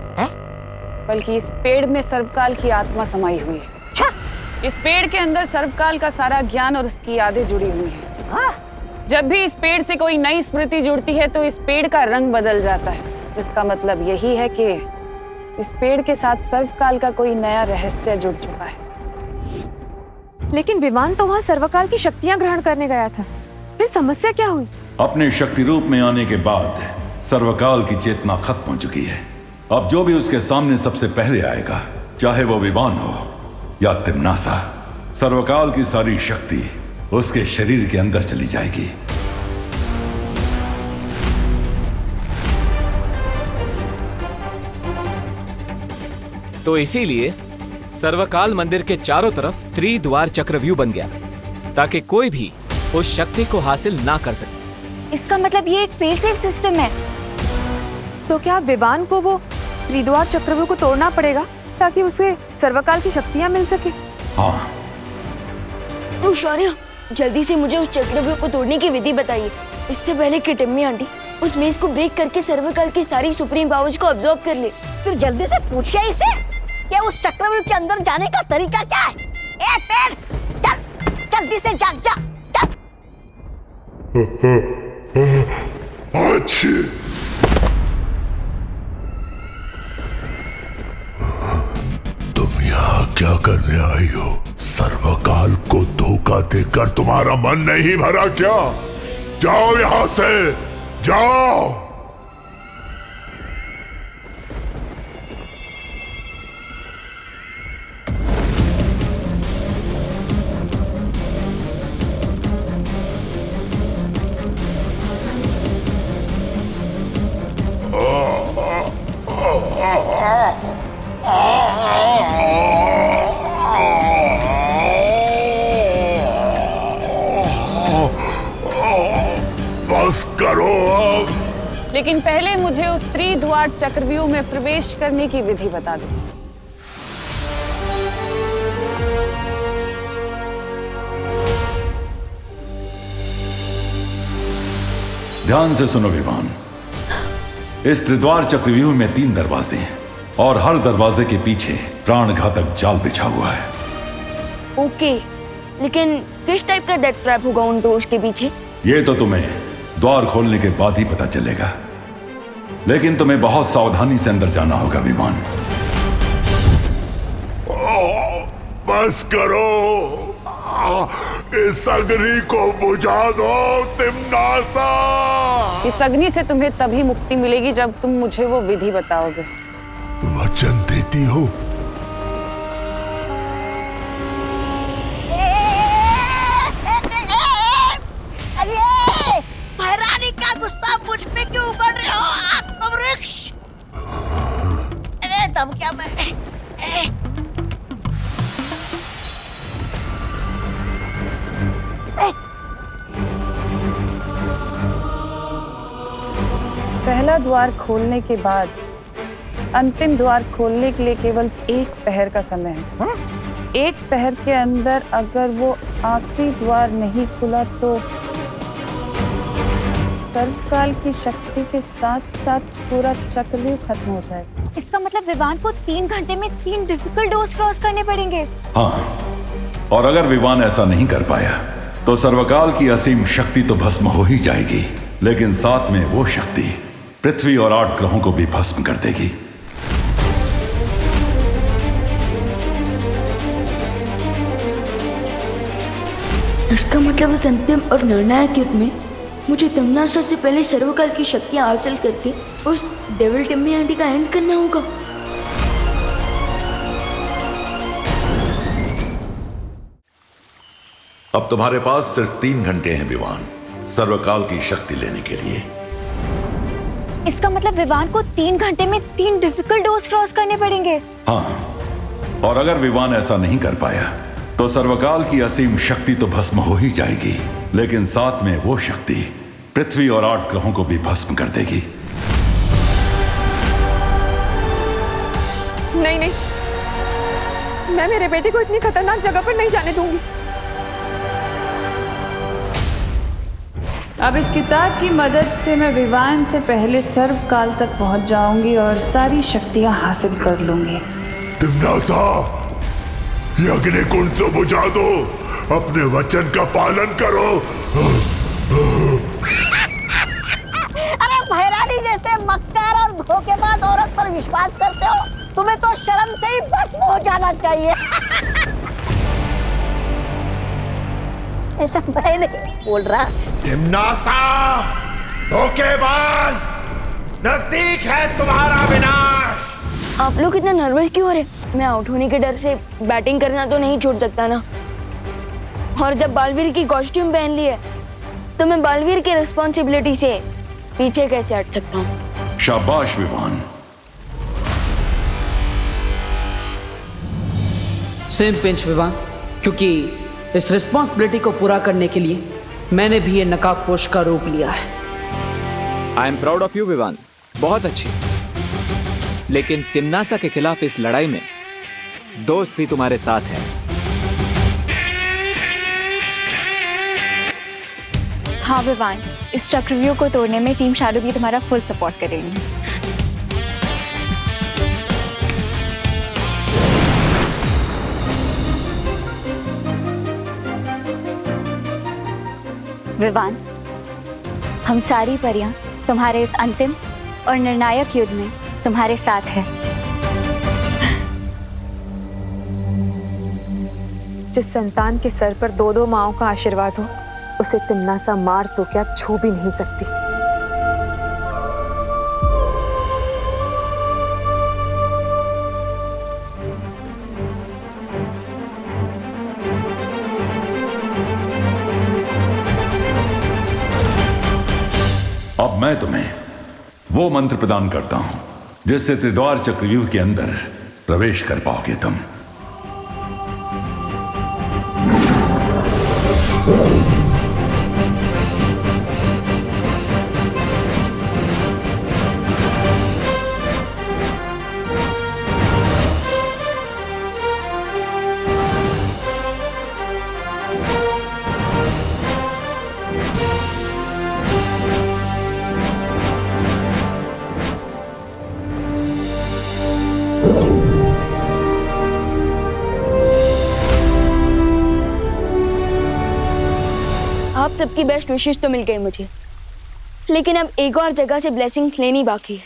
बल्कि इस पेड़ में सर्वकाल की आत्मा समाई हुई है। इस पेड़ के अंदर सर्वकाल का सारा ज्ञान और उसकी यादें जुड़ी हुई हैं। जब भी इस पेड़ से कोई नई स्मृति जुड़ती है तो इस पेड़ का रंग बदल जाता है। इसका मतलब यही है कि इस पेड़ के साथ सर्वकाल का कोई नया रहस्य जुड़ चुका है। लेकिन विमान तो वहाँ सर्वकाल की शक्तियाँ ग्रहण करने गया था, फिर समस्या क्या हुई? अपने शक्ति रूप में आने के बाद सर्वकाल की चेतना खत्म हो चुकी है। अब जो भी उसके सामने सबसे पहले आएगा, चाहे वो विवान हो या तिम्नासा, सर्वकाल की सारी शक्ति उसके शरीर के अंदर चली जाएगी। तो इसीलिए सर्वकाल मंदिर के चारों तरफ त्रिद्वार चक्रव्यूह बन गया ताकि कोई भी उस शक्ति को हासिल ना कर सके। इसका मतलब ये एक फेल सेफ सिस्टम है। तो क्या विवान को वो त्रिद्वार चक्रव्यूह को तोड़ना पड़ेगा ताकि उसे सर्वकाल की शक्तियाँ मिल सके? हाँ। तो शौर्य, जल्दी से मुझे उस चक्रव्यूह को तोड़ने की विधि बताइए, इससे पहले कि टिम्मी आंटी उस मेज को ब्रेक करके सर्वकाल की सारी सुप्रीम पावर्स को अब्सॉर्ब कर ले। फिर जल्दी से पूछिए इसे कि उस चक्रव्यूह के अंदर जाने का तरीका क्या है। ए पेड़, चल जल्दी से जाग जा। अच्छी। तुम यहाँ क्या करने आई हो? सर्वकाल को धोखा देकर तुम्हारा मन नहीं भरा क्या? जाओ यहाँ से, जाओ। बस करो अब। लेकिन पहले मुझे उस त्रिद्वार चक्रव्यूह में प्रवेश करने की विधि बता दो। ध्यान से सुनो विवान। इस त्रिद्वार चक्रव्यूह में 3 दरवाजे हैं और हर दरवाजे के पीछे प्राणघातक जाल बिछा हुआ है। ओके, लेकिन किस टाइप का डेथ ट्रैप होगा उन डोर्स के पीछे? ये तो तुम्हें द्वार खोलने के बाद ही पता चलेगा, लेकिन तुम्हें बहुत सावधानी से अंदर जाना होगा विमान। बस करो, इस अग्नि को बुझा दो तिम्नासा। इस अग्नि से तुम्हें तभी मुक्ति मिलेगी जब तुम मुझे वो विधि बताओगे। वचन देती हो? अरे महारानी का गुस्सा मुझ पे क्यों उगल रहे हो आत्मवृक्ष? अरे तब क्या मैं पहला द्वार खोलने के बाद अंतिम द्वार खोलने के लिए केवल 1 पहर का समय है। 1 पहर के अंदर अगर वो आखिरी द्वार नहीं खुला तो सर्वकाल की शक्ति के साथ साथ पूरा चक्रव्यूह खत्म हो जाएगा। इसका मतलब विवान को 3 घंटे में 3 डिफिकल्ट डोर्स क्रॉस करने पड़ेंगे। हाँ, और अगर विवान ऐसा नहीं कर पाया तो सर्वकाल की असीम शक्ति तो भस्म हो ही जाएगी, लेकिन साथ में वो शक्ति पृथ्वी और 8 ग्रहों को भी भस्म कर देगी। इसका मतलब इस अंतिम और निर्णायक युद्ध में मुझे तिम्नासा से पहले सर्वकाल की शक्तियां हासिल करके उस डेविल टिम्मी आंटी का एंड करना होगा। अब तुम्हारे पास सिर्फ 3 घंटे हैं विवान, सर्वकाल की शक्ति लेने के लिए। इसका मतलब विवान को 3 घंटे में 3 डिफिकल्ट डोर्स क्रॉस करने पड़ेंगे। हाँ, और अगर विवान ऐसा नहीं कर पाया तो सर्वकाल की असीम शक्ति तो भस्म हो ही जाएगी, लेकिन साथ में वो शक्ति पृथ्वी और 8 ग्रहों को भी भस्म कर देगी। नहीं नहीं, मैं मेरे बेटे को इतनी खतरनाक जगह पर नहीं जाने दूंगी। अब इस किताब की मदद से मैं विवान से पहले सर्वकाल तक पहुंच जाऊंगी और सारी शक्तियां हासिल कर लूंगी। तिम्नासा, ये अग्निकुंड तो बुझा दो, अपने वचन का पालन करो। अरे महारानी जैसे मक्कार और धोखेबाज औरत पर विश्वास करते हो, तुम्हें तो शर्म से ही भस्म हो जाना चाहिए। ऐसा मैं नहीं बोल रहा। तिम्नासा, धोखेबाज, नजदीक है तुम्हारा विनाश। आप लोग इतना नर्वस क्यों हो रहे? मैं आउट होने के डर से बैटिंग करना तो नहीं छोड़ सकता ना। और जब बालवीर की कॉस्ट्यूम पहन ली है तो मैं बालवीर की रिस्पॉन्सिबिलिटी से पीछे कैसे हट सकता हूँ? शाबाश विवान। सेम पिंच विवान, क्योंकि इस रिस्पॉन्सिबिलिटी को पूरा करने के लिए मैंने भी ये नकाबपोश का रूप लिया है। I am proud of you Vivaan, बहुत अच्छी। लेकिन तिम्नासा के खिलाफ इस लड़ाई में दोस्त भी तुम्हारे साथ है। हाँ विवान, इस चक्रव्यूह को तोड़ने में टीम शैडो भी तुम्हारा फुल सपोर्ट करेगी। विवान, हम सारी परियां तुम्हारे इस अंतिम और निर्णायक युद्ध में तुम्हारे साथ है। जिस संतान के सर पर 2-2 माओं का आशीर्वाद हो, उसे तिम्नासा मार तो क्या छू भी नहीं सकती। अब मैं तुम्हें वो मंत्र प्रदान करता हूं जिससे त्रिद्वार चक्रव्यूह के अंदर प्रवेश कर पाओगे तुम। आप सबकी बेस्ट विशेष तो मिल गई मुझे, लेकिन अब एक और जगह से ब्लेसिंग्स लेनी बाकी है।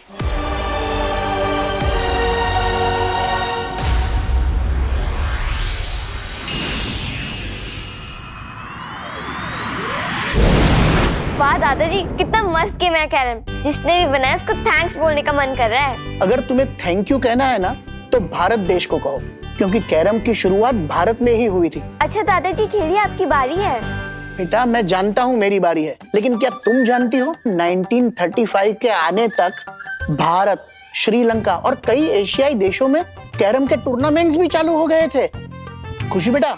वाह दादाजी, कितना मस्त गेम है कैरम। जिसने भी बनाया उसको थैंक्स बोलने का मन कर रहा है। अगर तुम्हें थैंक यू कहना है ना तो भारत देश को कहो, क्योंकि कैरम की शुरुआत भारत में ही हुई थी। अच्छा दादाजी, खेलिए, आपकी बारी है। बेटा मैं जानता हूँ मेरी बारी है, लेकिन क्या तुम जानती हो 1935 के आने तक भारत, श्रीलंका और कई एशियाई देशों में कैरम के टूर्नामेंट्स भी चालू हो गए थे। खुशी बेटा,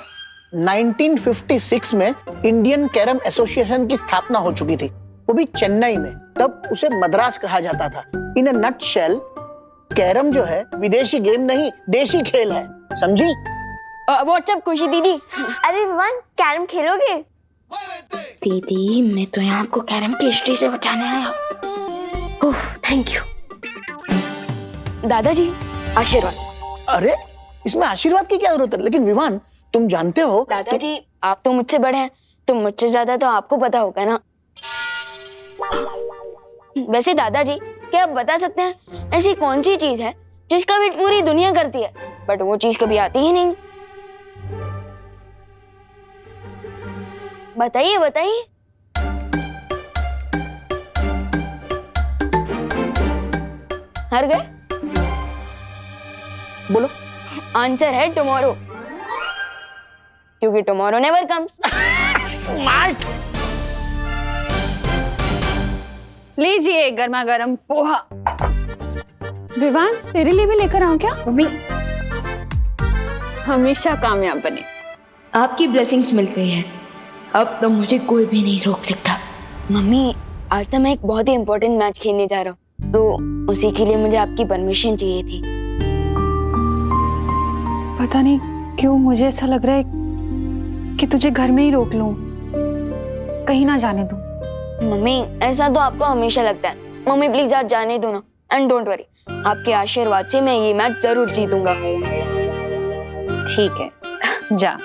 1956 में इंडियन कैरम एसोसिएशन की स्थापना हो चुकी थी, वो भी चेन्नई में। तब उसे मद्रास कहा जाता था। इन अ नटशेल, कैरम जो है विदेशी गेम नहीं, देशी खेल है, समझी? व्हाट्सएप खुशी दीदी। अरे विवान, कैरम खेलोगे? दीदी मैं तो यहाँ आपको कैरम की हिस्ट्री से बचाने आया। Oh thank you. दादाजी आशीर्वाद। अरे इसमें आशीर्वाद की क्या जरूरत है? लेकिन विवान तुम जानते हो दादाजी आप तो मुझसे बड़े हैं, तो मुझसे ज्यादा तो आपको पता होगा ना। वैसे दादाजी क्या आप बता सकते हैं ऐसी कौन सी चीज है जिसका वेट पूरी दुनिया करती है बट वो चीज कभी आती ही नहीं? बताइए बताइए। हार गए? बोलो। आंसर है टुमारो, क्योंकि टुमारो नेवर कम्स। स्मार्ट। लीजिए गर्मा गर्म पोहा। विवान तेरे लिए भी लेकर आऊं क्या? मम्मी हमेशा कामयाब बने। आपकी ब्लेसिंग्स मिल गई है, अब तो मुझे कोई भी नहीं रोक सकता। मम्मी आज तो मैं एक बहुत ही इम्पोर्टेंट मैच खेलने जा रहा हूँ, तो उसी के लिए मुझे आपकी परमिशन चाहिए थी। पता नहीं क्यों मुझे ऐसा लग रहा है कि तुझे घर में ही रोक लूं, कहीं ना जाने दूं। मम्मी ऐसा तो आपको हमेशा लगता है। मम्मी प्लीज आज जाने दो ना, एंड डोंट वरी, आपके आशीर्वाद से मैं ये मैच जरूर जीतूंगा। ठीक है जा।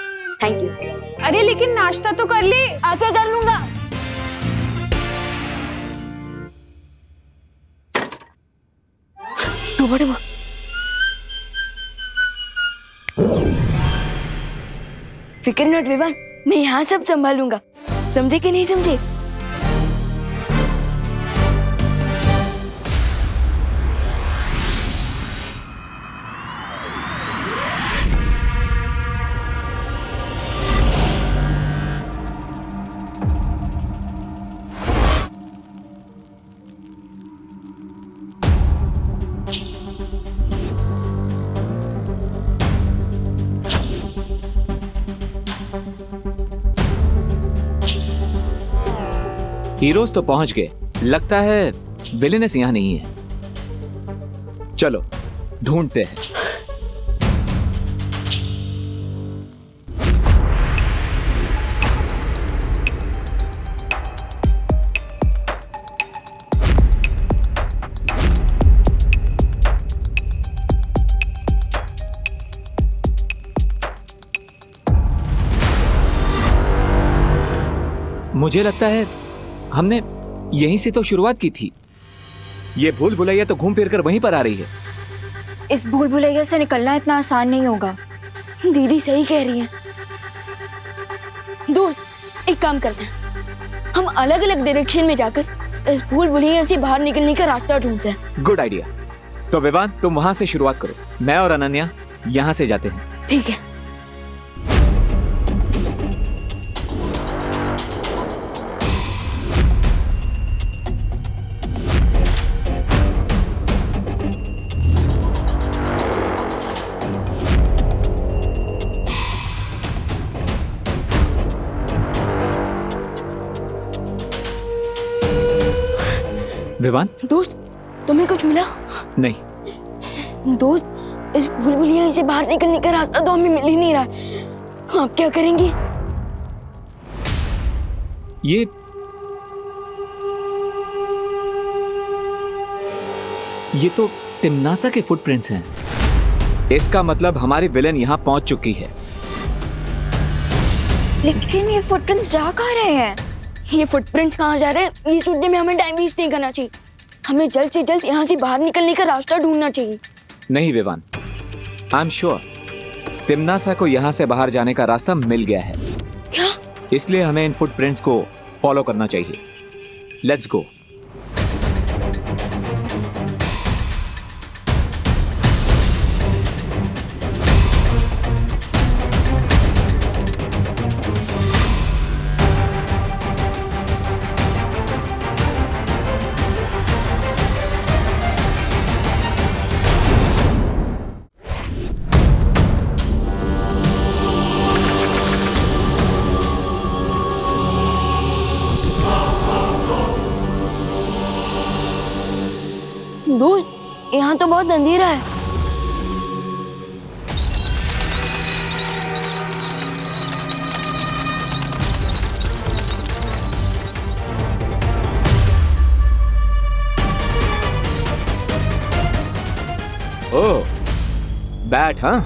Thank you. अरे लेकिन नाश्ता तो कर ले। आके कर लूंगा। फिक्र नॉट विवान, मैं यहाँ सब संभालूंगा, समझे कि नहीं समझे? हीरोज तो पहुंच गए, लगता है विलेनेस यहाँ नहीं है। चलो ढूंढते हैं। मुझे लगता है हमने यहीं से तो शुरुआत की थी। ये भूल भुलैया तो घूम फिर कर वहीं पर आ रही है। इस भूल भुलैया से निकलना इतना आसान नहीं होगा। दीदी सही कह रही हैं। दोस्त एक काम करते हैं, हम अलग अलग डायरेक्शन में जाकर इस भूल भुलैया से बाहर निकलने का रास्ता ढूंढते हैं। Good idea. तो विवान तुम वहां से शुरुआत करो, मैं और अनन्या यहाँ से जाते हैं। ठीक है। विवान? दोस्त, तुम्हें कुछ मिला? नहीं। दोस्त, इस भूलभुलैया से बाहर निकलने का रास्ता तो हमें मिल ही नहीं रहा है। आप क्या करेंगे? ये तो तिम्नासा के फुटप्रिंट्स हैं। इसका मतलब हमारी विलेन यहाँ पहुंच चुकी है। लेकिन ये फुटप्रिंट्स जा कहाँ रहे हैं? ये फुटप्रिंट्स कहाँ जा रहे हैं, ये सोचने में हमें टाइम वेस्ट नहीं करना चाहिए। हमें जल्द से जल्द यहाँ से बाहर निकलने का रास्ता ढूंढना चाहिए। नहीं विवान, आई एम श्योर तिम्नासा को यहाँ से बाहर जाने का रास्ता मिल गया है। क्या? इसलिए हमें इन फुटप्रिंट्स को फॉलो करना चाहिए। Let's go. दोस्त, यहाँ तो बहुत अंधेरा है। ओह, बैट हाँ?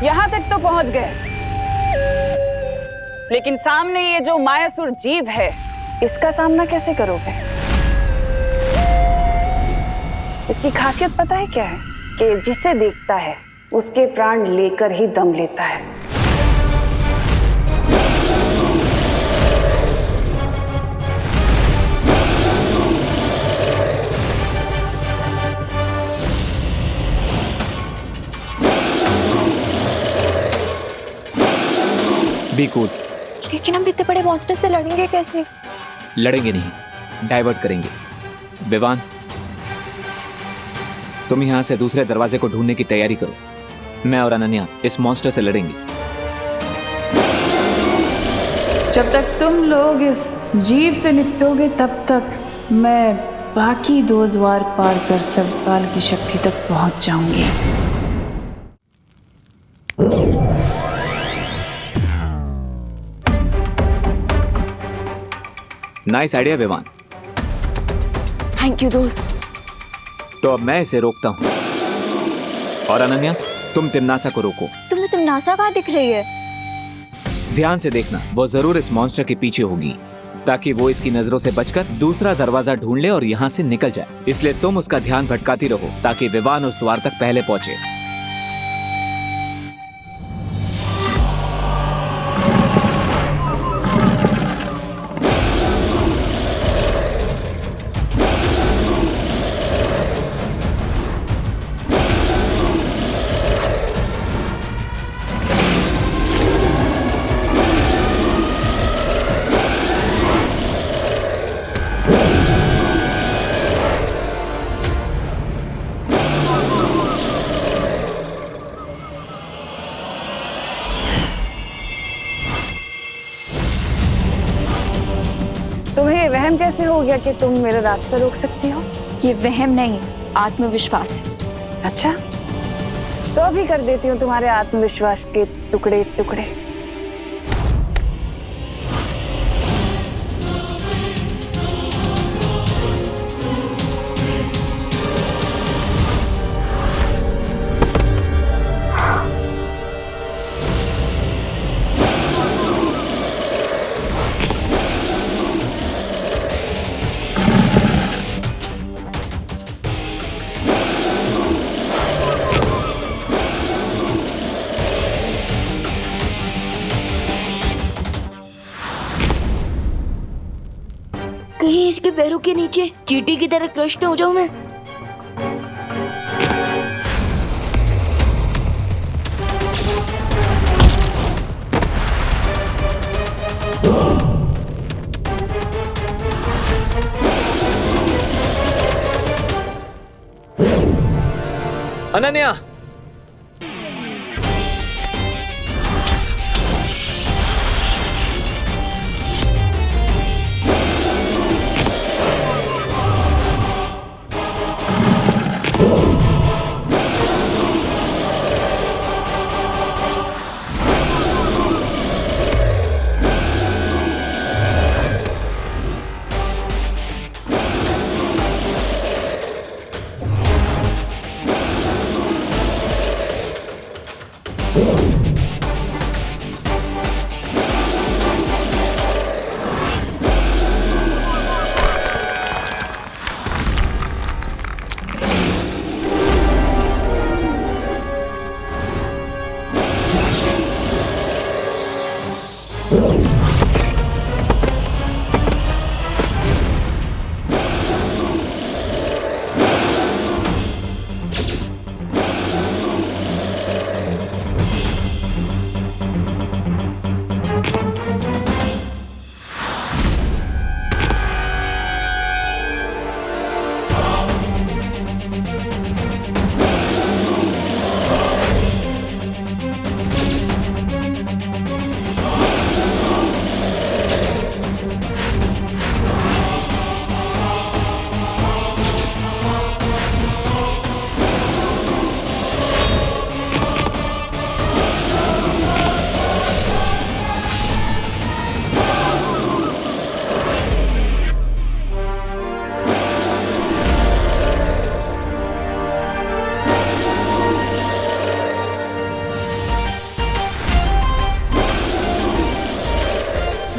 यहाँ तक तो पहुंच गए, लेकिन सामने ये जो मायासुर जीव है, इसका सामना कैसे करोगे? इसकी खासियत पता है क्या है? कि जिसे देखता है उसके प्राण लेकर ही दम लेता है। Be cool. लेकिन हम इतने बड़े मॉन्स्टर से लड़ेंगे कैसे? लड़ेंगे नहीं, डाइवर्ट करेंगे। विवान, तुम यहाँ से दूसरे दरवाजे को ढूंढने की तैयारी करो। मैं और अनन्या इस मॉन्स्टर से लड़ेंगे। जब तक तुम लोग इस जीव से निपटोगे तब तक मैं बाकी 2 द्वार पार कर सर्वकाल की शक्ति तक पहुंच जाऊंगी। Nice idea Vivaan. Thank you दोस्त। तो अब मैं इसे रोकता हूँ और अनन्या तुम तिम्नासा को रोको। तुम्हें तिम्नासा कहाँ दिख रही है? ध्यान से देखना, वो जरूर इस मॉन्स्टर के पीछे होगी ताकि वो इसकी नजरों से बचकर दूसरा दरवाजा ढूंढ ले और यहाँ से निकल जाए। इसलिए तुम उसका ध्यान भटकाती रहो ताकि विवान उस द्वार तक पहले पहुंचे। तुम्हें वहम कैसे हो गया कि तुम मेरा रास्ता रोक सकती हो? ये वहम नहीं, आत्मविश्वास है। अच्छा, तो अभी कर देती हूँ तुम्हारे आत्मविश्वास के टुकड़े टुकड़े। कहीं इसके पैरों के नीचे चींटी की तरह क्रश हो जाऊं मैं। अनन्या,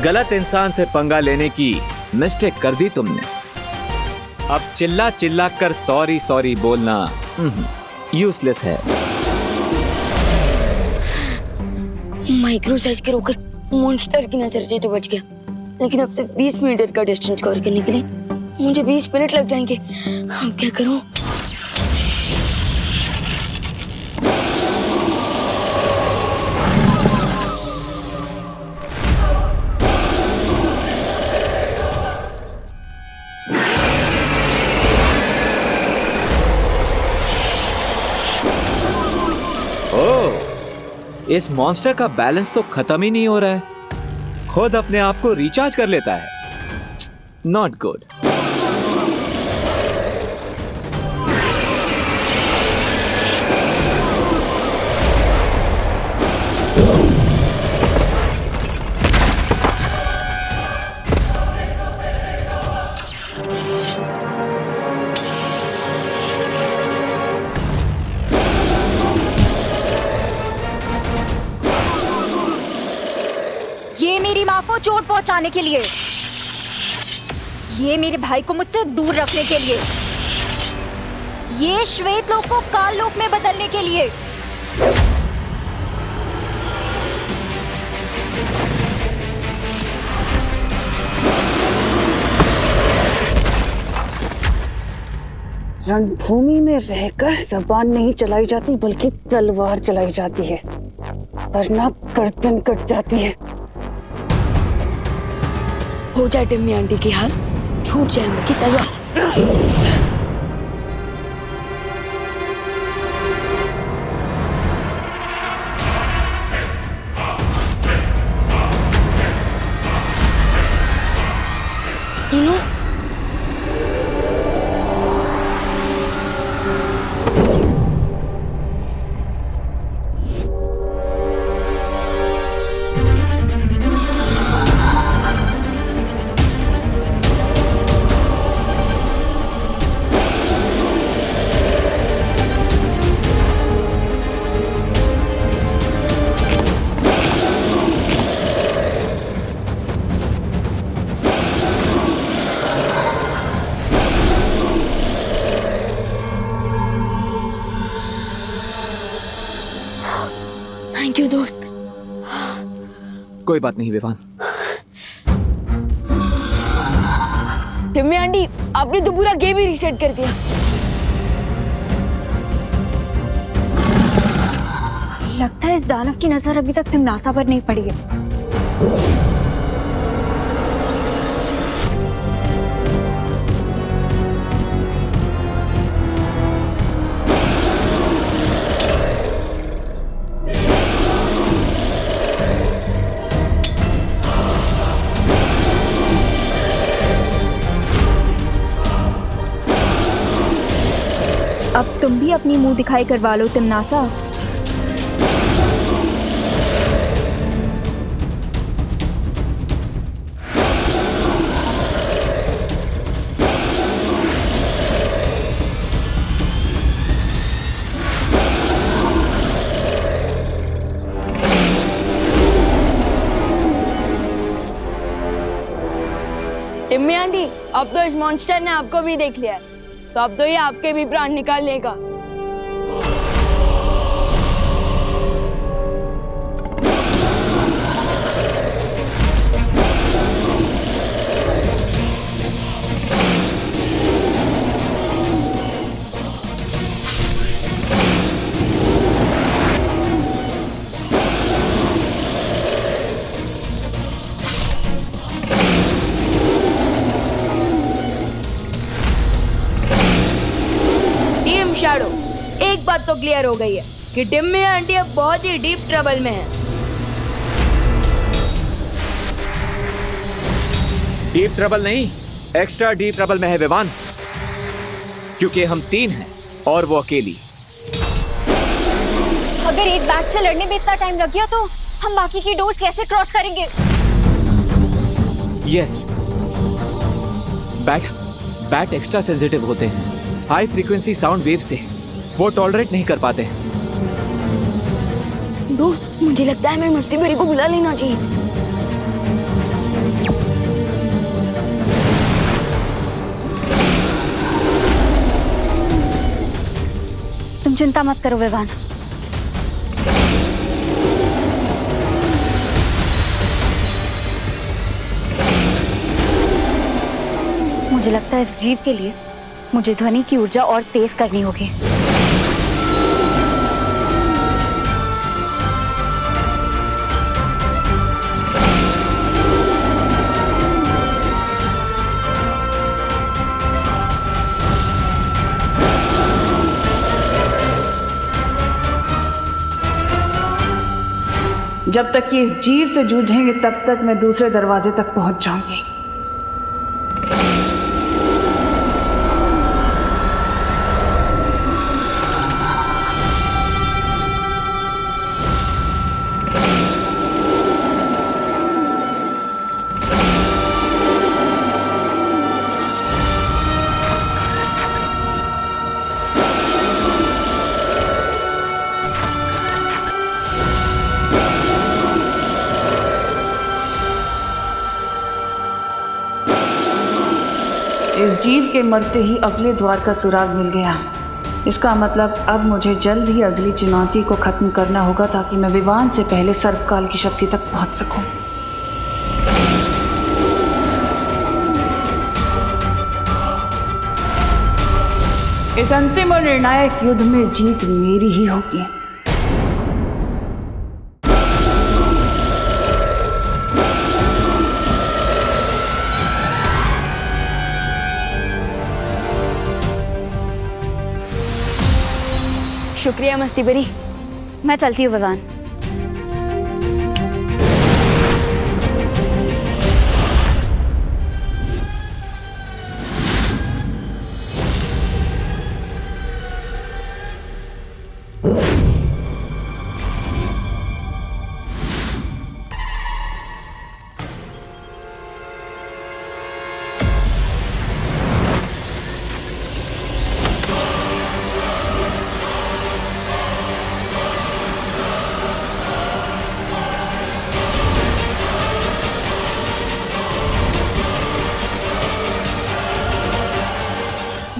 गलत इंसान से पंगा लेने की मिस्टेक कर दी तुमने। अब चिल्ला चिल्ला कर सॉरी सॉरी बोलना यूजलेस है। माइक्रो साइज के रोकर मॉन्स्टर की नजर से तो बच गया, लेकिन अब सिर्फ 20 मीटर का डिस्टेंस कवर करने के लिए मुझे 20 मिनट लग जाएंगे। अब क्या करूं? इस मॉन्स्टर का बैलेंस तो खत्म ही नहीं हो रहा है, खुद अपने आप को रिचार्ज कर लेता है। Not good. ये मेरी माँ को चोट पहुंचाने के लिए, ये मेरे भाई को मुझसे दूर रखने के लिए, ये श्वेत लोक को काल लोक में बदलने के लिए। रणभूमि में रहकर जबान नहीं चलाई जाती बल्कि तलवार चलाई जाती है, वरना गर्दन कट जाती है। हो जाए टिम्मी आंटी की हार, छूट जाए उनकी तलवार। थैंक यू दोस्त। कोई बात नहीं विवान। टिम्मी आंटी, आपने तो पूरा गेम ही रीसेट कर दिया। लगता है इस दानव की नजर अभी तक तिमनासा पर नहीं पड़ी है। अब तुम भी अपनी मुंह दिखाई करवा लो तिमनासा। टिम्मी आंटी, अब तो इस मॉन्स्टर ने आपको भी देख लिया है, तो अब तो ये आपके भी प्राण निकाल लेगा। शैडो, एक बात तो क्लियर हो गई है कि टिम्मी आंटी अब बहुत ही डीप ट्रबल में है। डीप ट्रबल नहीं, एक्स्ट्रा डीप ट्रबल में है विवान, क्योंकि हम 3 हैं और वो अकेली। अगर एक बैट से लड़ने में इतना टाइम लग गया तो हम बाकी की डोज कैसे क्रॉस करेंगे? यस, बैट एक्स्ट्रा सेंसिटिव होते हैं हाई फ्रीक्वेंसी साउंड वेव से, वो टॉलरेट नहीं कर पाते। दोस्त, मुझे लगता है हमें मस्ती भरी को बुला लेना चाहिए। तुम चिंता मत करो विवान, मुझे लगता है इस जीव के लिए मुझे ध्वनि की ऊर्जा और तेज करनी होगी। जब तक ये इस जीव से जूझेंगे तब तक मैं दूसरे दरवाजे तक पहुंच जाऊंगी। इस जीव के मरते ही अगले द्वार का सुराग मिल गया। इसका मतलब अब मुझे जल्द ही अगली चुनौती को खत्म करना होगा ताकि मैं विवान से पहले सर्वकाल की शक्ति तक पहुंच सकूं। इस अंतिम और निर्णायक युद्ध में जीत मेरी ही होगी। शुक्रिया मस्ती भरी। मैं चलती हूँ विवान।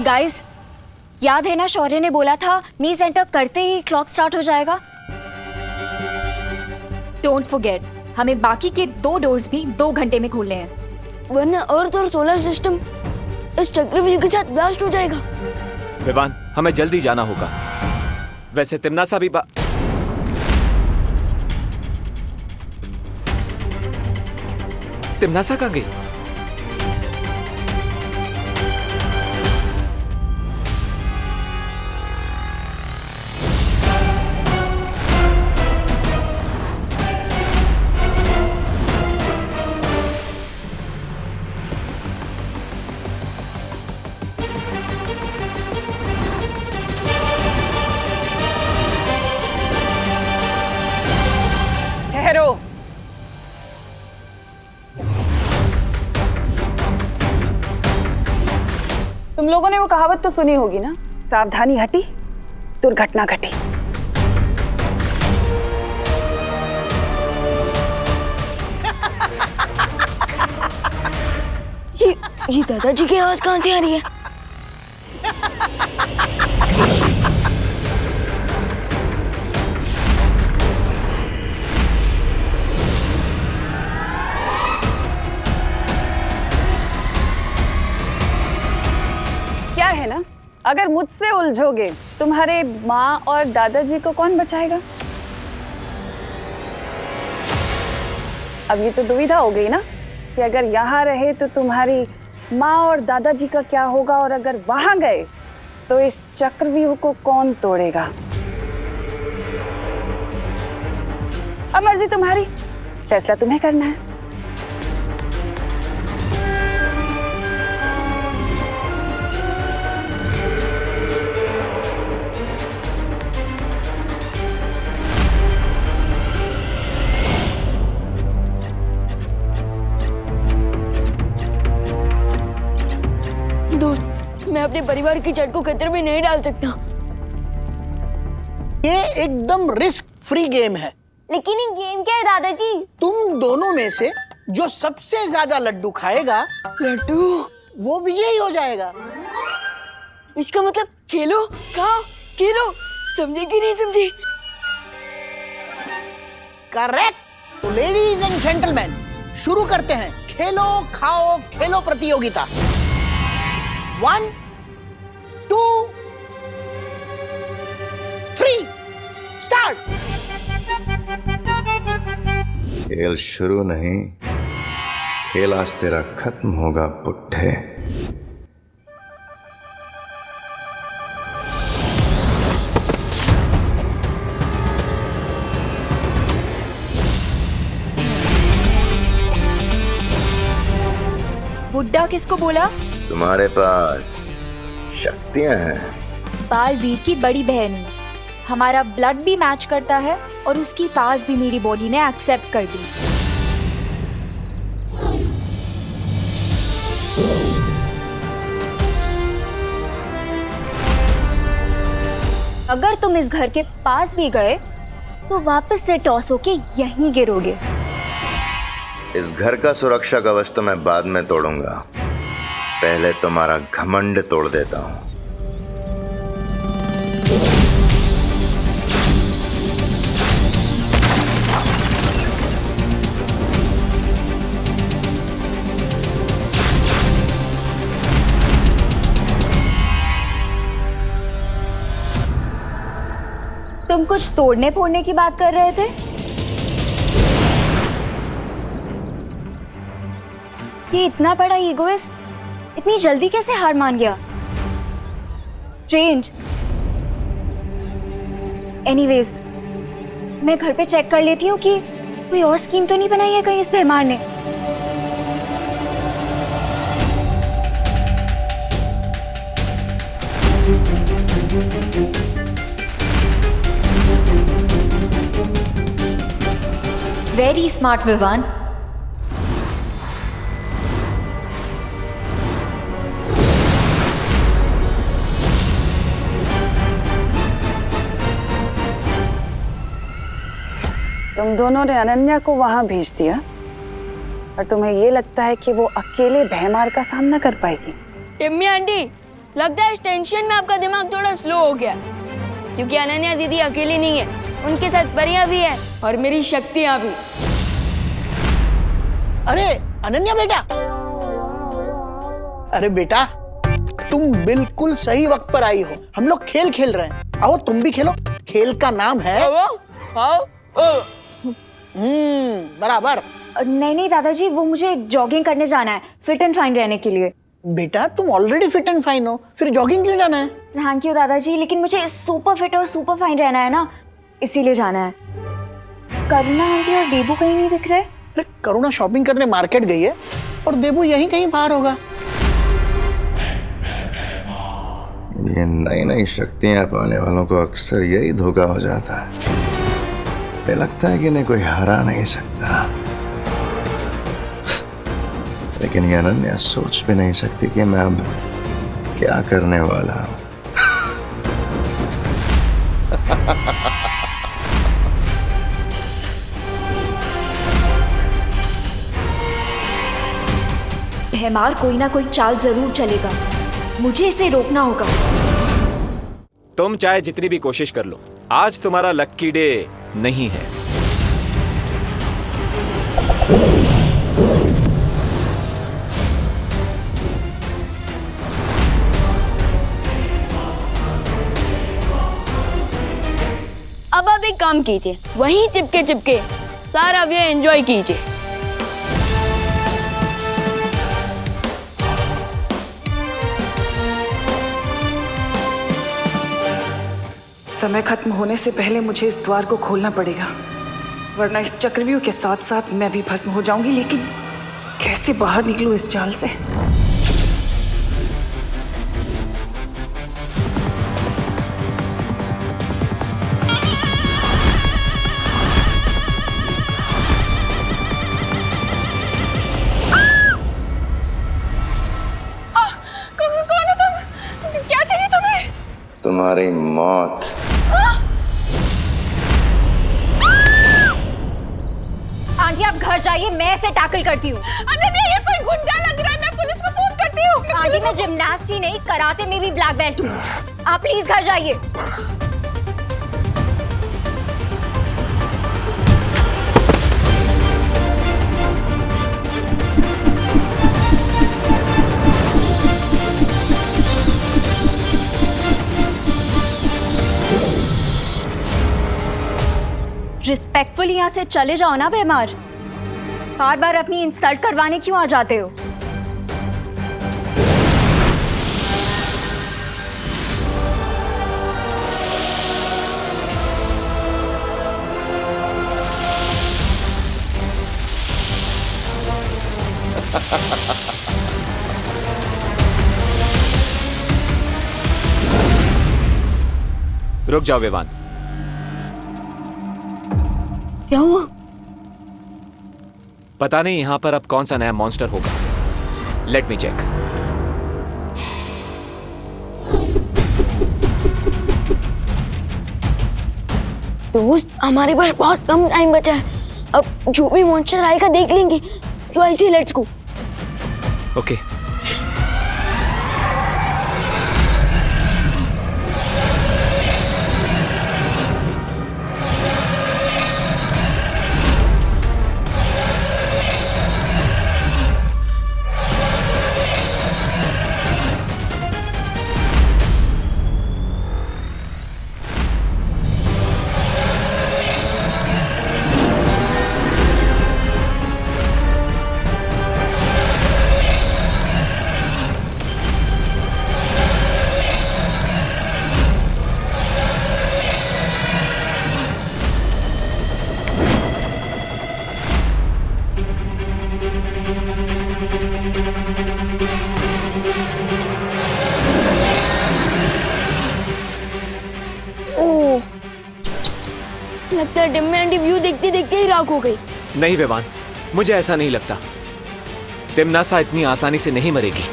गाइस, याद है ना शौर्य ने बोला था मीज एंटर करते ही क्लॉक स्टार्ट हो जाएगा। डोंट फॉरगेट, हमें बाकी के 2 डोर्स भी 2 घंटे में खोलने हैं। वरना अर्थ और सोलर सिस्टम इस चक्रव्यूह के साथ ब्लास्ट हो जाएगा। विवान, हमें जल्दी जाना होगा। वैसे तिम्नासा भी तिम्नासा कहाँ गई? ठहरो। तुम लोगों ने वो कहावत तो सुनी होगी ना, सावधानी हटी दुर्घटना घटी। ये दादाजी की आवाज कहाँ से आ रही है? क्या है ना, अगर मुझसे उलझोगे तुम्हारे माँ और दादाजी को कौन बचाएगा? अब ये तो दुविधा हो गई ना कि अगर यहाँ रहे तो तुम्हारी माँ और दादाजी का क्या होगा, और अगर वहां गए तो इस चक्रव्यूह को कौन तोड़ेगा? अब मर्जी तुम्हारी, फैसला तुम्हें करना है। दोस्त, मैं अपने परिवार की जड़ को खतरे में नहीं डाल सकता। ये एकदम रिस्क फ्री गेम है। लेकिन ये गेम क्या है दादाजी? तुम दोनों में से जो सबसे ज्यादा लड्डू खाएगा, वो विजयी हो जाएगा। इसका मतलब खेलो खाओ खेलो, समझे कि नहीं समझे? करेक्ट। तो लेडीज एंड जेंटलमैन, शुरू करते हैं खेलो खाओ खेलो प्रतियोगिता। 1 2 3 स्टार्ट। खेल शुरू नहीं, खेल आज तेरा खत्म होगा पुट्ठे। बुड्ढा किसको बोला? तुम्हारे पास शक्तियां हैं। बालवीर की बड़ी बहन है। हमारा ब्लड भी मैच करता है और उसकी पास भी मेरी बॉडी ने एक्सेप्ट कर दी। अगर तुम इस घर के पास भी गए तो वापस से टॉस होके यहीं गिरोगे। इस घर का सुरक्षा कवच तो मैं बाद में तोड़ूंगा, पहले तुम्हारा घमंड तोड़ देता हूं। तुम कुछ तोड़ने फोड़ने की बात कर रहे थे? ये इतना बड़ा ईगोइस्ट इतनी जल्दी कैसे हार मान गया? स्ट्रेंज। एनीवेज, मैं घर पे चेक कर लेती हूँ कि कोई और स्कीम तो नहीं बनाई है कहीं इस बेमार ने। Very smart Vivaan. तुम दोनों ने अनन्या को वहां भेज दिया और तुम्हें ये लगता है कि वो अकेले भयमार का सामना कर पाएगी? टिम्मी आंटी, लगता है इस टेंशन में आपका दिमाग थोड़ा स्लो हो गया, क्योंकि अनन्या दीदी अकेली नहीं है, उनके साथ परियां भी है और मेरी शक्तियां भी। अरे अनन्या बेटा, अरे बेटा तुम बिल्कुल सही वक्त पर आई हो। हम लोग खेल खेल रहे हैं, आओ तुम भी खेलो। खेल का नाम है बराबर। नहीं दादाजी, वो मुझे जॉगिंग करने जाना है, फिट एंड फाइन रहने के लिए। बेटा तुम ऑलरेडी फिट एंड फाइन हो, फिर जॉगिंग क्यों जाना है? थैंक यू दादाजी, लेकिन मुझे सुपर फिट और सुपर फाइन रहना है ना, इसीलिए जाना है। करुणा आंटी और देबू कहीं नहीं दिख रहे। अरे करुणा शॉपिंग करने मार्केट गई है और देबू यहीं कहीं बाहर होगा। ये नई नई शक्तियां पाने वालों को अक्सर यही धोखा हो जाता है। मुझे लगता है कि इन्हें कोई हरा नहीं सकता, लेकिन ये अनन्या सोच भी नहीं सकती कि मैं अब क्या करने वाला हूं। भैमार कोई ना कोई चाल जरूर चलेगा, मुझे इसे रोकना होगा। तुम चाहे जितनी भी कोशिश कर लो, आज तुम्हारा लक्की डे नहीं है। अब आप एक काम कीजिए, वहीं चिपके चिपके सारा ये एंजॉय कीजिए। समय खत्म होने से पहले मुझे इस द्वार को खोलना पड़ेगा, वरना इस चक्रव्यूह के साथ साथ मैं भी भस्म हो जाऊंगी। लेकिन कैसे बाहर निकलूं इस जाल से? कौन हो तुम? क्या चाहिए तुम्हें? तुम्हारी मौत। आंटी आप घर जाइए, मैं इसे टैकल करती हूँ। अनन्या ये कोई गुंडा लग रहा है, मैं पुलिस को फोन करती हूँ। आंटी मैं जिम्नास्ट ही नहीं, कराटे में भी ब्लैक बेल्ट हूँ। आप प्लीज घर जाइए। रिस्पेक्टफुल यहाँ से चले जाओ ना भैमार, बार बार अपनी इंसल्ट करवाने क्यों आ जाते हो? रुक जाओ विवान। क्या हुआ? पता नहीं यहां पर अब कौन सा नया मॉन्स्टर होगा। Let me check. दोस्त हमारे पास बहुत कम टाइम बचा है, अब जो भी मॉन्स्टर आएगा देख लेंगे। तो ऐसे लेट्स गो। ओके। लगता है डिम्यांडी व्यू देखते देखते ही राख हो गई। नहीं विवान, मुझे ऐसा नहीं लगता। तिम्नासा इतनी आसानी से नहीं मरेगी।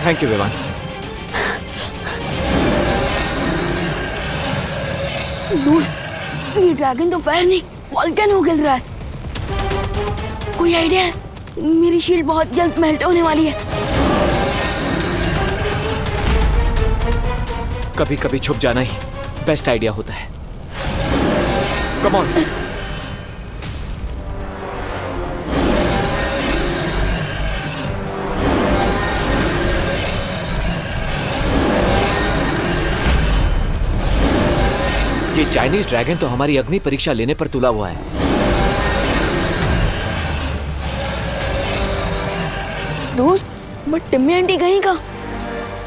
Thank you Vivaan. दोस्त ये ड्रैगन तो फायर नहीं वॉल्केनो गिर रहा है। कोई आइडिया है? मेरी शील्ड बहुत जल्द मेल्ट होने वाली है। कभी कभी छुप जाना ही बेस्ट आइडिया होता है। Come on. ये चाइनीज ड्रैगन तो हमारी अग्नि परीक्षा लेने पर तुला हुआ है। दोस्त बट टिम्मी आंटी गई कहाँ?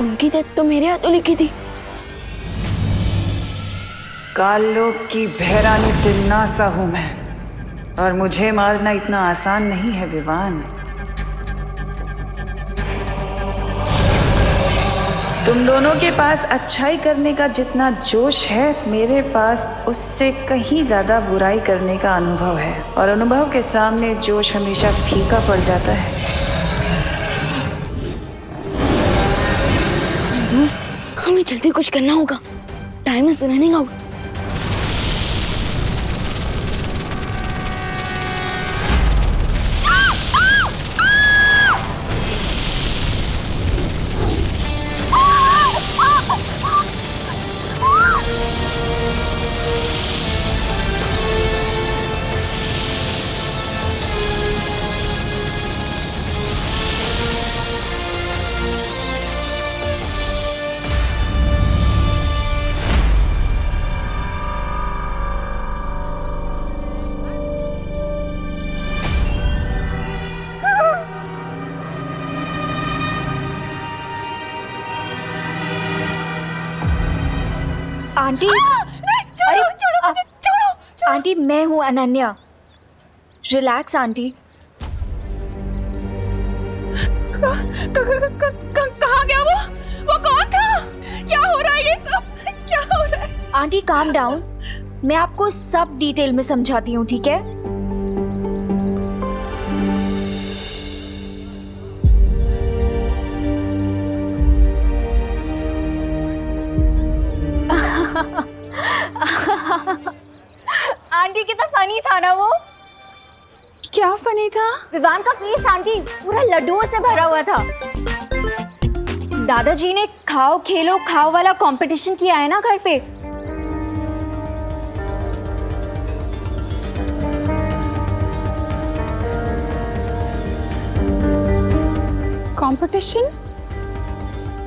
उनकी डेथ तो मेरे हाथों लिखी थी। कालोक की भैरानी तिन्नासा हूं मैं, और मुझे मारना इतना आसान नहीं है विवान। तुम दोनों के पास अच्छाई करने का जितना जोश है, मेरे पास उससे कहीं ज्यादा बुराई करने का अनुभव है, और अनुभव के सामने जोश हमेशा फीका पड़ जाता है। हमें जल्दी कुछ करना होगा, time is running out. Aunty, अरे आंटी मैं हूँ अनन्या। Relax aunty. कहाँ गया वो कौन था? क्या हो रहा है ये सब? क्या हो रहा है? आंटी काम डाउन, मैं आपको सब डिटेल में समझाती हूँ, ठीक है? आंटी कितना फनी था ना वो। क्या फनी था? विवान का फेस आंटी पूरा लड्डुओं से भरा हुआ था। दादाजी ने खाओ खेलो खाओ वाला कंपटीशन किया है ना घर पे। कंपटीशन?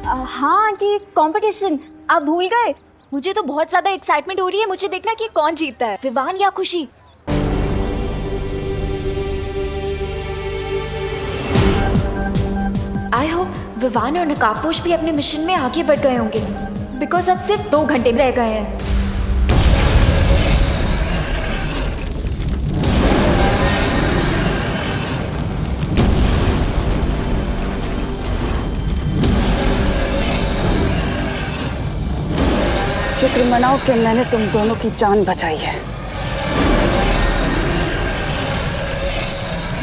हाँ आंटी कंपटीशन। आप भूल गए? मुझे तो बहुत ज्यादा एक्साइटमेंट हो रही है। मुझे देखना कि कौन जीतता है, विवान या खुशी। आई होप विवान और नकाबपोश भी अपने मिशन में आगे बढ़ गए होंगे, बिकॉज अब सिर्फ 2 घंटे रह गए हैं। शुक्र मनाओ कि मैंने तुम दोनों की जान बचाई है।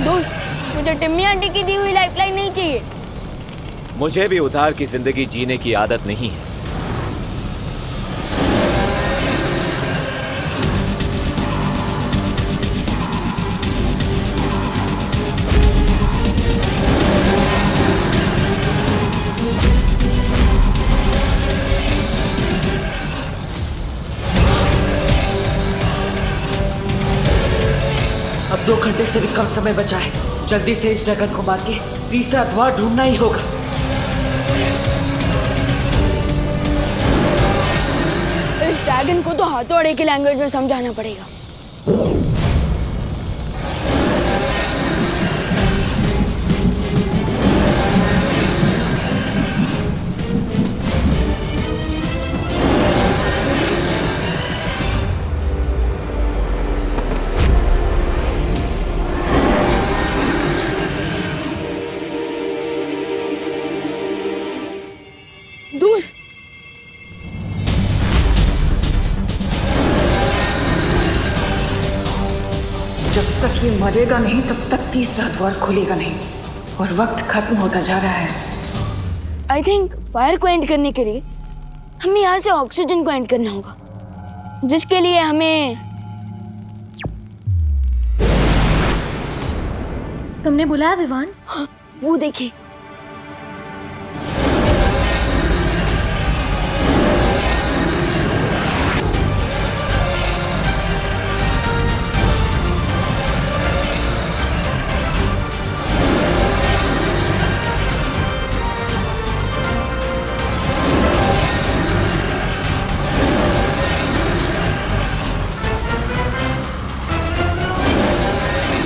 दोस्त मुझे टिम्मी आंटी की दी हुई लाइफलाइन नहीं चाहिए। मुझे भी उधार की जिंदगी जीने की आदत नहीं है। अब 2 घंटे से भी कम समय बचा है। जल्दी से इस ड्रैगन को मार के तीसरा द्वार ढूंढना ही होगा। इस ड्रैगन को तो हाथोड़े की लैंग्वेज में समझाना पड़ेगा। दोस्त जब तक ये मरेगा नहीं तब तक तीसरा द्वार खुलेगा नहीं, और वक्त खत्म होता जा रहा है। आई थिंक फायर को एंड करने के लिए हमें यहाँ से ऑक्सीजन को एंड करना होगा। जिसके लिए हमें तुमने बुलाया विवान? हाँ, वो देखिए।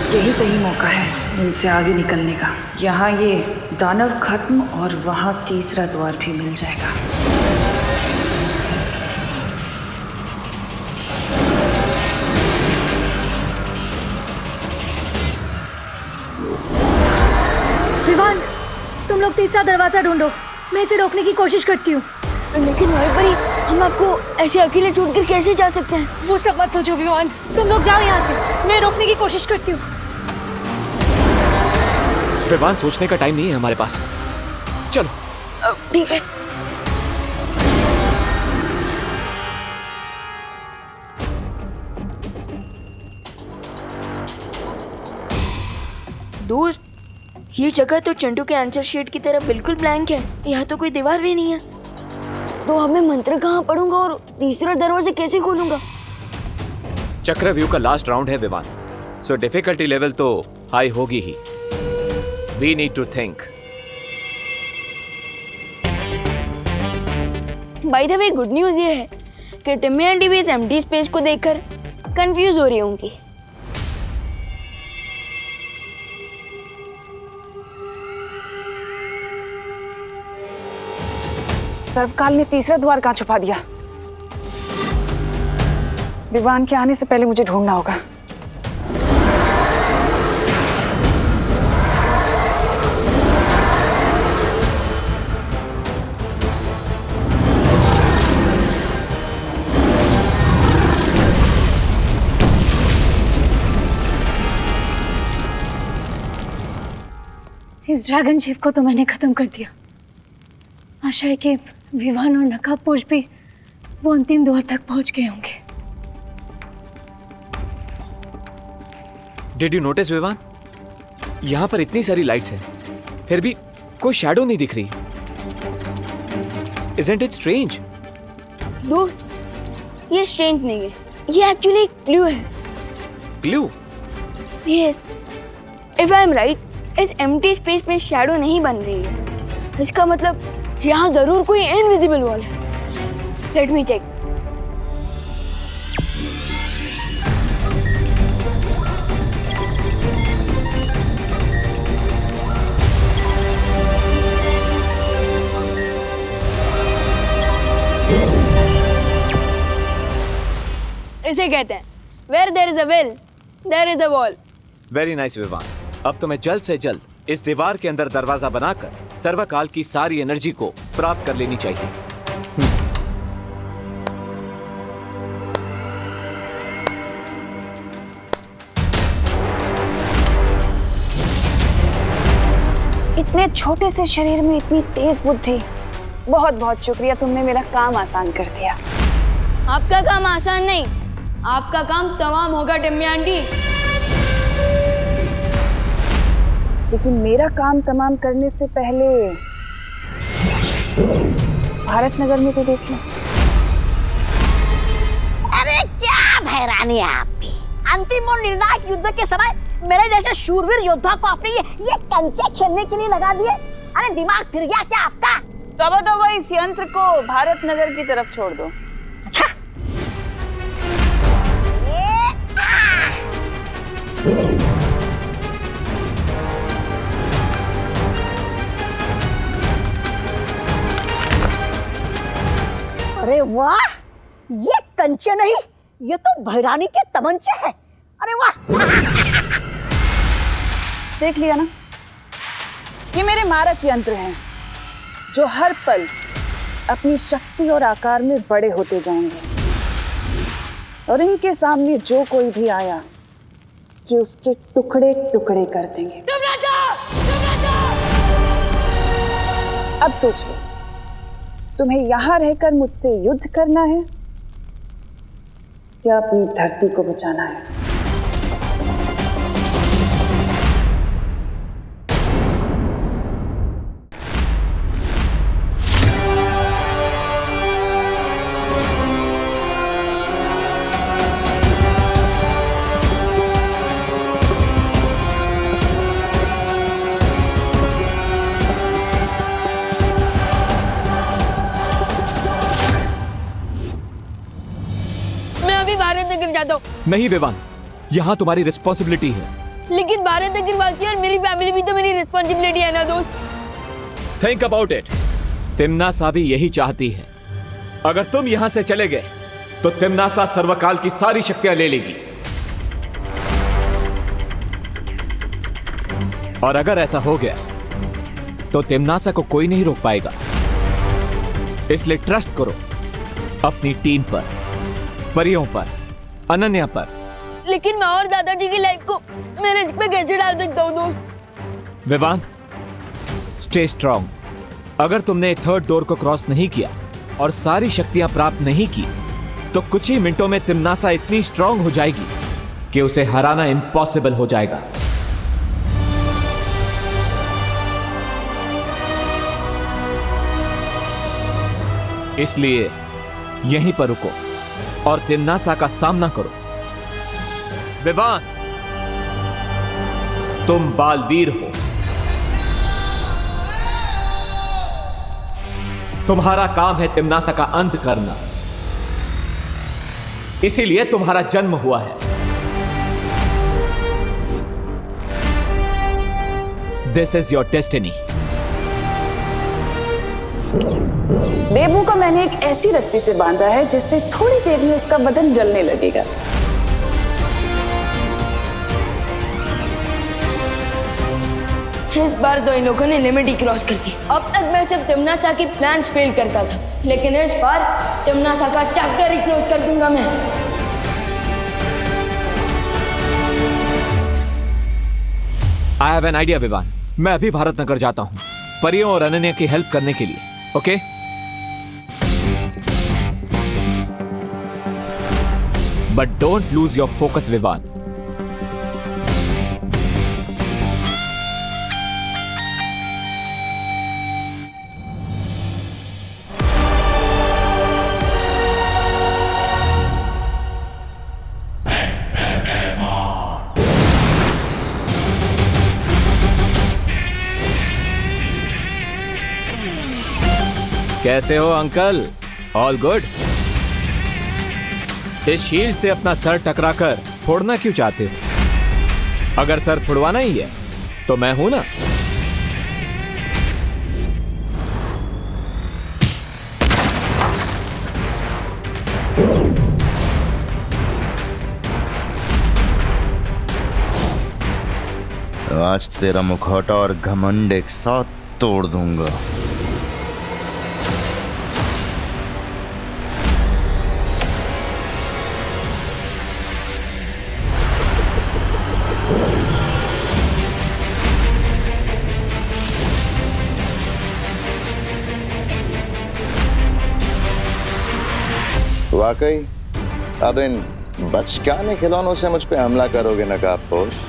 यही सही मौका है इनसे आगे निकलने का। यहाँ ये दानव खत्म और वहाँ तीसरा द्वार भी मिल जाएगा। विवान, तुम लोग तीसरा दरवाजा ढूंढो, मैं इसे रोकने की कोशिश करती हूँ। लेकिन वहीं पर ही हम आपको ऐसे अकेले छोड़कर कैसे जा सकते हैं? वो सब मत सोचो विवान, तुम लोग जाओ यहाँ से, मैं रोकने की कोशिश करती हूँ। विवान, सोचने का टाइम नहीं है हमारे पास, चलो। ठीक है। दोस्त, ये जगह तो चिंटू के आंसर शीट की तरह बिल्कुल ब्लैंक है। यहाँ तो कोई दीवार भी नहीं है। तो अब मैं मंत्र कहाँ पढ़ूंगा और तीसरा दरवाजा कैसे खोलूंगा? चक्रव्यूह का लास्ट राउंड है विवान, सो डिफिकल्टी लेवल तो हाई होगी ही। We need to think. By the way, good news ये है कि टिम्मी आंटी भी इस एम्प्टी स्पेस को देखकर कंफ्यूज हो रही होंगी। सर्वकाल ने तीसरा द्वार कहाँ छुपा दिया? विवान के आने से पहले मुझे ढूंढना होगा। इस ड्रैगन शेफ को तो मैंने खत्म कर दिया। आशा है कि विवान और नकाबपोश भी वो अंतिम द्वार तक पहुंच गए होंगे। डिड यू नोटिस विवान, यहाँ पर इतनी सारी लाइट्स हैं, फिर भी कोई शैडो नहीं दिख रही। Isn't it strange? दोस्त, ये स्ट्रेंज नहीं है, ये एक्चुअली एक क्लू है। Clue? Yes, if I am right, इस एम्प्टी स्पेस में शैडो नहीं बन रही है। इसका मतलब यहाँ जरूर कोई इनविजिबल वॉल है। Let me check. इसे कहते हैं Where there is a will, there is a wall. Very nice Vivaan, अब तुम्हें जल्द से जल्द इस दीवार के अंदर दरवाजा बनाकर सर्वकाल की सारी एनर्जी को प्राप्त कर लेनी चाहिए। इतने छोटे से शरीर में इतनी तेज बुद्धि। बहुत बहुत शुक्रिया, तुमने मेरा काम आसान कर दिया। आपका काम आसान नहीं, आपका काम तमाम होगा टिम्मी आंटी। लेकिन मेरा काम तमाम करने से पहले भारत नगर में तो देख लो। अरे क्या भैरानी है आपकी। अंतिम और निर्णायक युद्ध के समय मेरे जैसे शूरवीर योद्धा को आपने ये कंचे खेलने के लिए लगा दिए। अरे दिमाग फिर गया क्या आपका? तो इस यंत्र को भारत नगर की तरफ छोड़ दो। अच्छा, अरे वाह, ये कंचे नहीं, ये तो भैरानी के तमंचे हैं। अरे वाह। देख लिया ना, ये मेरे मारक यंत्र हैं जो हर पल अपनी शक्ति और आकार में बड़े होते जाएंगे, और इनके सामने जो कोई भी आया कि उसके टुकड़े टुकड़े कर देंगे। अब सोच लो, तुम्हें यहां रहकर मुझसे युद्ध करना है या अपनी धरती को बचाना है? भारत नगर जाता हूँ। नहीं विवान, यहाँ तुम्हारी रिस्पॉन्सिबिलिटी है। लेकिन भारत नगर वासी और मेरी फैमिली भी तो मेरी रिस्पॉन्सिबिलिटी है ना दोस्त। Think about it. तिम्नासा भी यही चाहती है। अगर तुम यहाँ से चले गए तो तिम्नासा सर्वकाल की सारी शक्तियां ले लेगी, और अगर ऐसा हो गया तो तिम्नासा को कोई नहीं रोक पाएगा। इसलिए ट्रस्ट करो अपनी टीम पर, परियों पर, अनन्या पर। लेकिन मैं और दादाजी की लाइफ को मैं रिस्क पे कैसे डाल सकता हूँ दोस्त? Vivaan, stay strong. अगर तुमने थर्ड डोर को क्रॉस नहीं किया और सारी शक्तियां प्राप्त नहीं की तो कुछ ही मिनटों में तिम्नासा इतनी स्ट्रांग हो जाएगी कि उसे हराना इम्पॉसिबल हो जाएगा। इसलिए यहीं पर रुको और तिम्नासा का सामना करो। विवान, तुम बालवीर हो। तुम्हारा काम है तिम्नासा का अंत करना, इसीलिए तुम्हारा जन्म हुआ है। This is your destiny. Bebu को मैंने एक ऐसी रस्सी से बांधा है जिससे थोड़ी देर में उसका बदन जलने लगेगा। इस बार तो इन लोगों ने लिमिट ही क्रॉस कर दी। अब तक मैं सिर्फ तिम्नासा की प्लान्स फेल करता था, लेकिन इस बार तिम्नासा का चैप्टर ही क्लोज कर दूंगा मैं। I have an idea Vivaan. मैं अभी भारत नगर जाता हूं परियों और अनन्या की हेल्प करने के लिए। Okay? But don't lose your focus Vivaan. कैसे हो अंकल? All good? इस शील्ड से अपना सर टकराकर फोड़ना क्यों चाहते हो? अगर सर फोड़वाना ही है तो मैं हूं ना। आज तेरा मुखौटा और घमंड एक साथ तोड़ दूंगा। वाकई अब इन बचकाने खिलौनों से मुझ पे हमला करोगे नकाबपोश?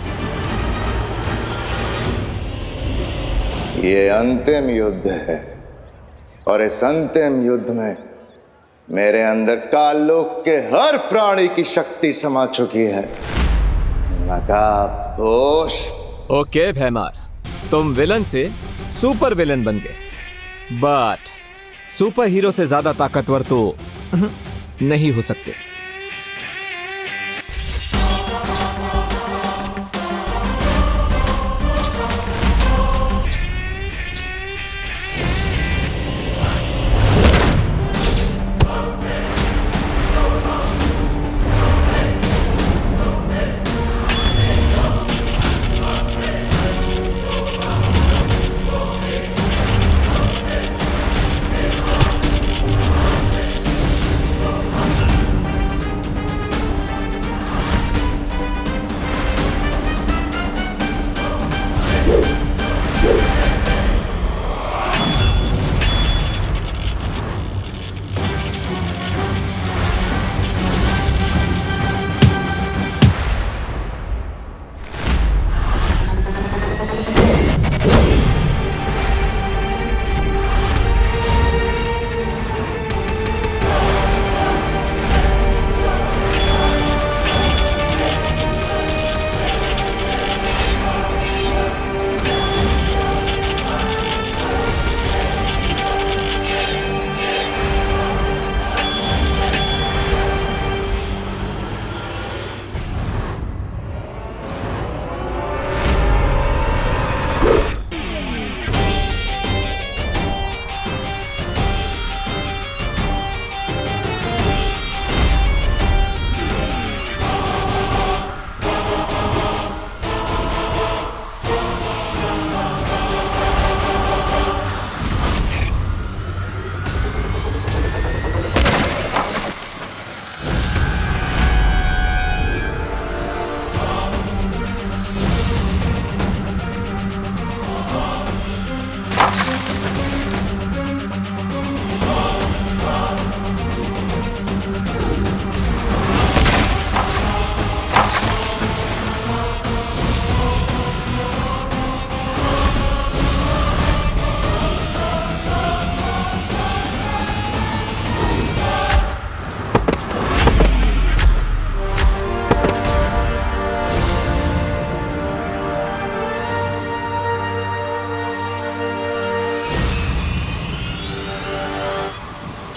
ये अंतिम युद्ध है और इस अंतिम युद्ध में मेरे अंदर काललोक के हर प्राणी की शक्ति समा चुकी है नकाबपोश। ओके भैमार, तुम विलन से सुपर विलन बन गए, बट सुपर हीरो से ज्यादा ताकतवर तो नहीं हो सकते।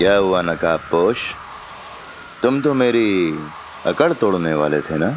क्या हुआ नकाबपोश, तुम तो मेरी अकड़ तोड़ने वाले थे ना?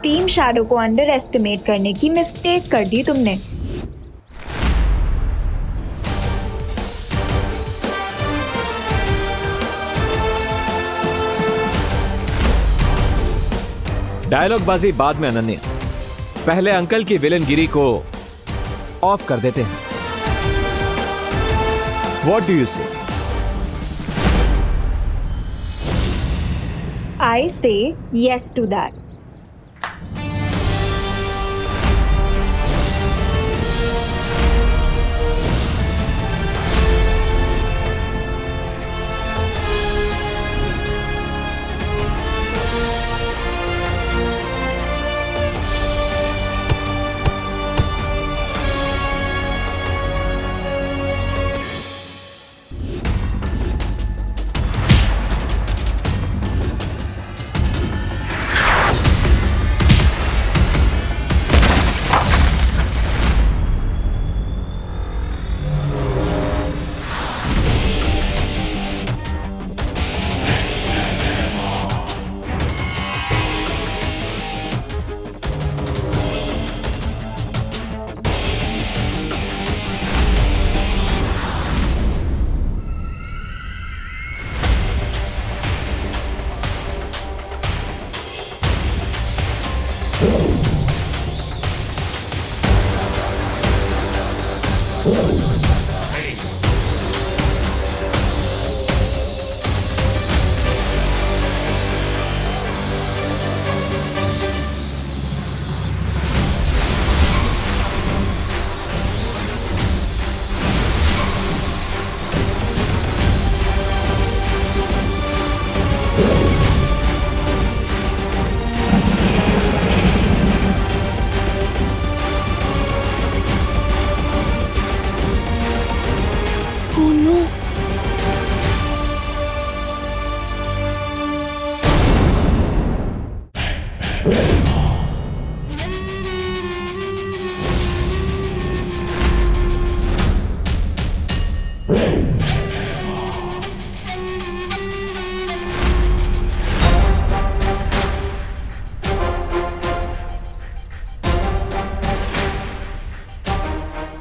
टीम शैडो को अंडर एस्टिमेट करने की मिस्टेक कर दी तुमने। डायलॉग बाजी बाद में अनन्या, पहले अंकल की विलनगिरी को ऑफ कर देते हैं। व्हाट डू यू से? आई से यस टू दैट।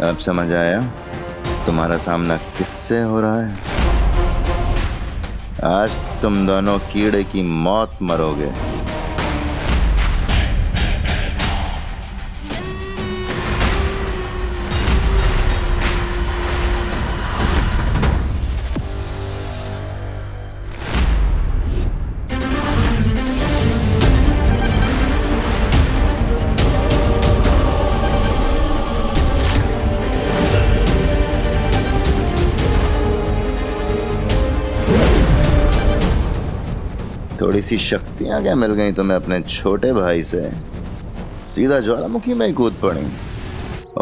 अब समझ आया तुम्हारा सामना किससे हो रहा है? आज तुम दोनों कीड़े की मौत मरोगे। थोड़ी सी शक्तियां क्या मिल गई तुम्हें अपने छोटे भाई से? सीधा ज्वालामुखी में ही कूद पड़ी।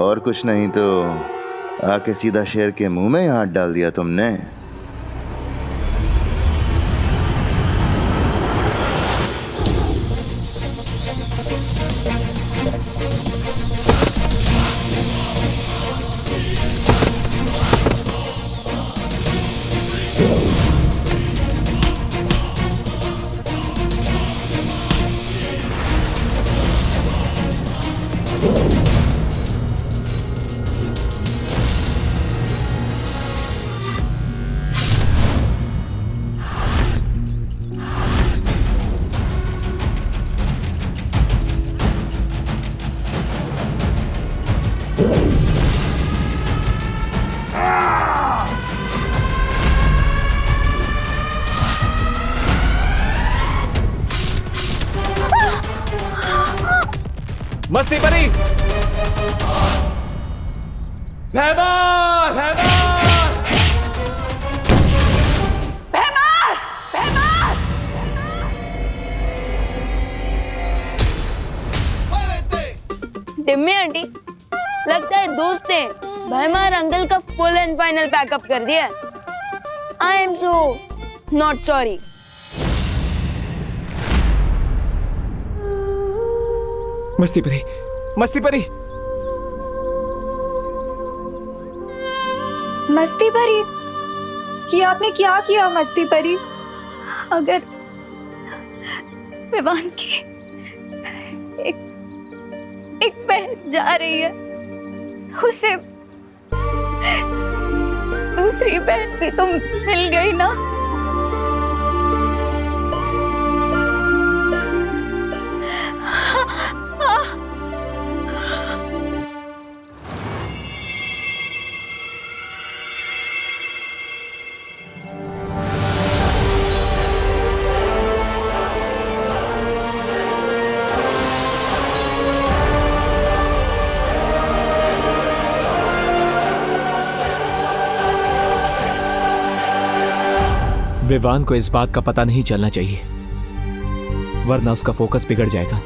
और कुछ नहीं तो आके सीधा शेर के मुंह में ही हाथ डाल दिया तुमने। मस्ती परी, भैमार, भैमार, भैमार, भैमार। टिम्मी आंटी, लगता है दोस्त ने भैमार अंकल का फुल एंड फाइनल पैकअप कर दिया। I am so not sorry. मस्ती परी, मस्ती परी, मस्ती परी, ये आपने क्या किया मस्ती परी? अगर विवान की एक बहन जा रही है, उसे दूसरी बहन भी तो मिल गई ना। विवान को इस बात का पता नहीं चलना चाहिए, वरना उसका फोकस बिगड़ जाएगा।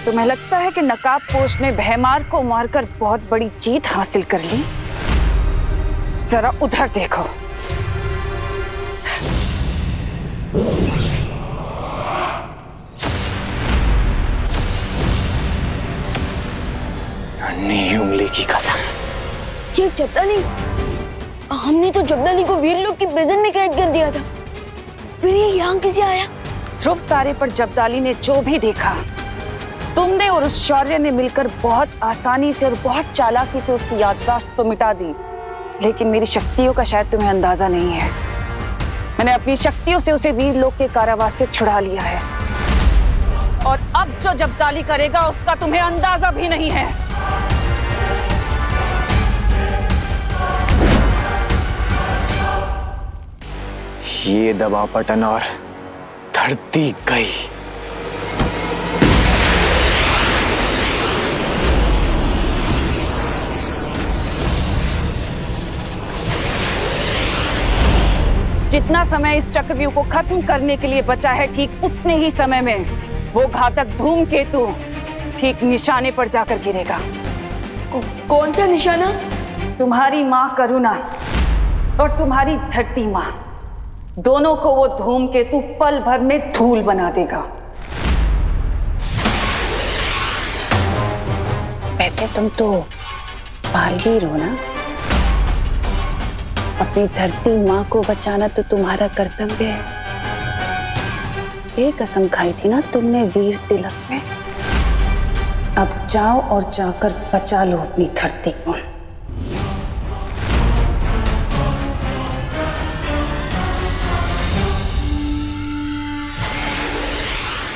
तुम्हें लगता है कि नकाबपोश ने भैमार को मारकर बहुत बड़ी जीत हासिल कर ली? जरा उधर देखो। नन्ही उंगली की कसम। ये जब्दाली, हमने तो जब्दाली को वीर लोग की प्रिजन में कैद कर दिया था, फिर ये यहाँ कैसे आया? ध्रुव तारे पर जब्दाली ने जो भी देखा, तुमने और उस शौर्य ने मिलकर बहुत आसानी से और बहुत चालाकी से उसकी याददाश्त तो मिटा दी, लेकिन मेरी शक्तियों का शायद तुम्हें अंदाजा नहीं है। मैंने अपनी शक्तियों से उसे वीर लोक के कारावास से छुड़ा लिया है, और अब जो जब्दाली करेगा उसका तुम्हें अंदाजा भी नहीं है। ये दबा पटन और धरती गई। जितना समय इस चक्रव्यूह को खत्म करने के लिए बचा है, ठीक उतने ही समय में वो घातक धूमकेतु ठीक निशाने पर जाकर गिरेगा। कौन सा निशाना? तुम्हारी माँ करुणा और तुम्हारी धरती माँ, दोनों को वो धूमकेतु पल भर में धूल बना देगा। वैसे तुम तो बालवीर हो ना? अपनी धरती माँ को बचाना तो तुम्हारा कर्तव्य है। ये कसम खाई थी ना तुमने वीर तिलक में। अब जाओ और जाकर बचा लो अपनी धरती को।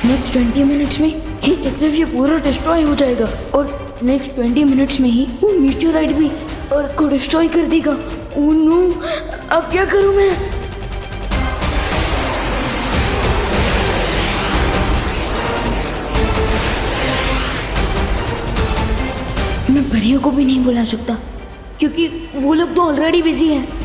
नेक्स्ट 20 मिनट्स में ही चक्रव्यूह पूरा डिस्ट्रॉय हो जाएगा, और नेक्स्ट 20 मिनट्स में ही वो मीटियोराइट भी अर्थ को डिस्ट्रॉय कर देगा। ओह नो, अब क्या करूं मैं? मैं परियों को भी नहीं बुला सकता, क्योंकि वो लोग तो ऑलरेडी बिजी हैं।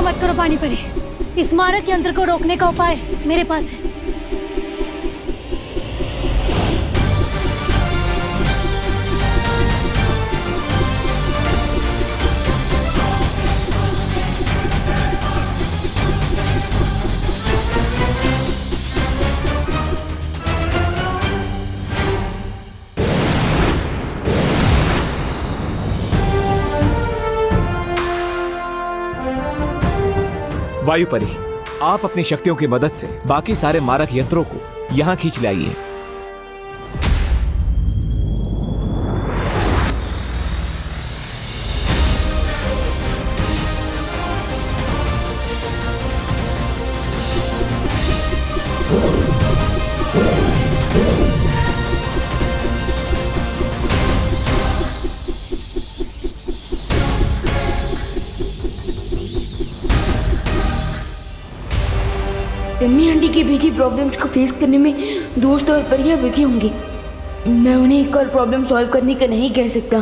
मत करो पानी परी, इस मारक यंत्र को रोकने का उपाय मेरे पास है। वायु परी, आप अपनी शक्तियों की मदद से बाकी सारे मारक यंत्रों को यहाँ खींच लाइए। टिम्मी आंटी की बेटी प्रॉब्लम्स को फेस करने में दोस्त और परियां बिजी होंगी। मैं उन्हें एक और प्रॉब्लम सॉल्व करने का नहीं कह सकता।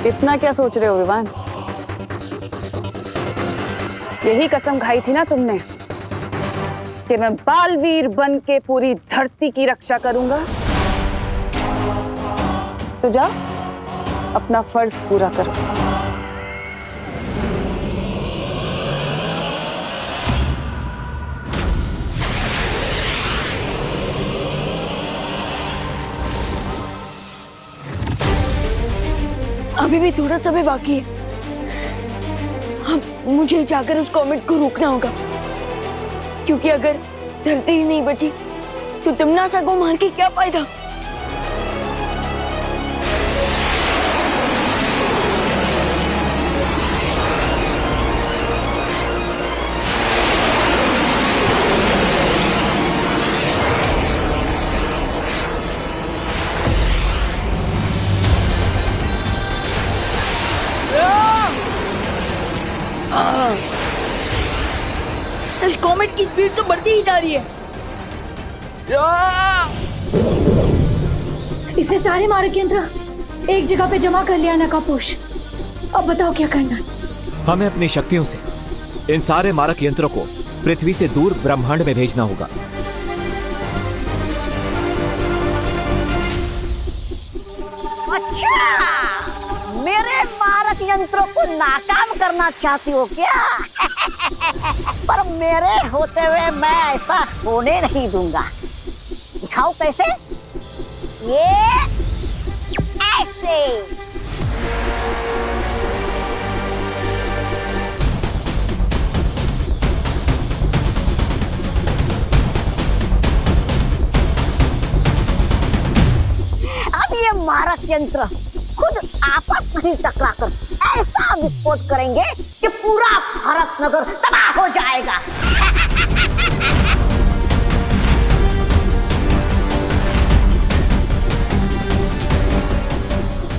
इतना क्या सोच रहे हो विवान? यही कसम खाई थी ना तुमने कि मैं बालवीर बन के पूरी धरती की रक्षा करूंगा। तो जा अपना फर्ज पूरा करो। अभी भी थोड़ा समय बाकी है। अब मुझे जाकर उस कॉमेट को रोकना होगा, क्योंकि अगर धरती ही नहीं बची तो तिम्नासा को मार के क्या फायदा। इस कॉमेट की स्पीड तो बढ़ती ही जा रही है। इसने सारे मारक यंत्र एक जगह पे जमा कर लिया नकापोश। अब बताओ क्या करना। हमें अपनी शक्तियों से इन सारे मारक यंत्रों को पृथ्वी से दूर ब्रह्मांड में भेजना होगा। अच्छा, मेरे मारक यंत्रों को नाकाम करना चाहती हो क्या? पर मेरे होते हुए मैं ऐसा होने नहीं दूंगा। दिखाओ कैसे? ये ऐसे। अब ये मारक यंत्र खुद आपस में टकराकर ऐसा विस्फोट करेंगे कि पूरा भारत नगर तबाह हो जाएगा।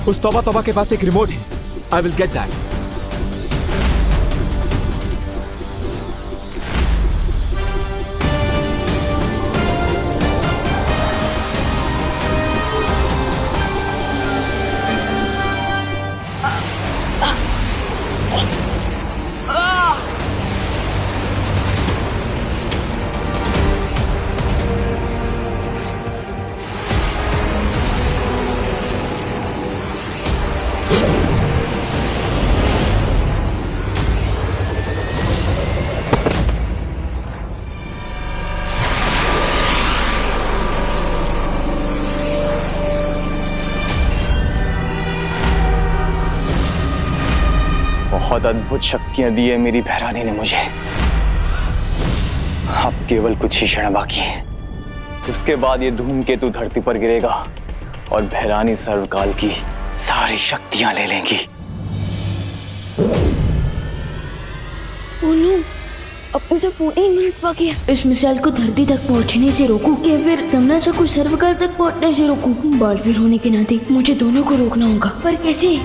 उस तौबा तौबा के पास एक रिमोट है। I will get that. बहुत अद्भुत शक्तियां दी है मेरी भैरानी ने मुझे। अब केवल कुछ ही क्षण बाकी है, उसके बाद ये धूमकेतु धरती पर गिरेगा और भैरानी सर्वकाल की सारी शक्तियां ले लेंगी। अपने से 14 मिनट बाकी है। इस मिसाइल को धरती तक पहुंचने से रोकूं या फिर तिम्नासा को सर्वकाल तक पहुंचने से रोकूं? बालवीर होने के नाते मुझे दोनों को रोकना होगा, पर कैसे?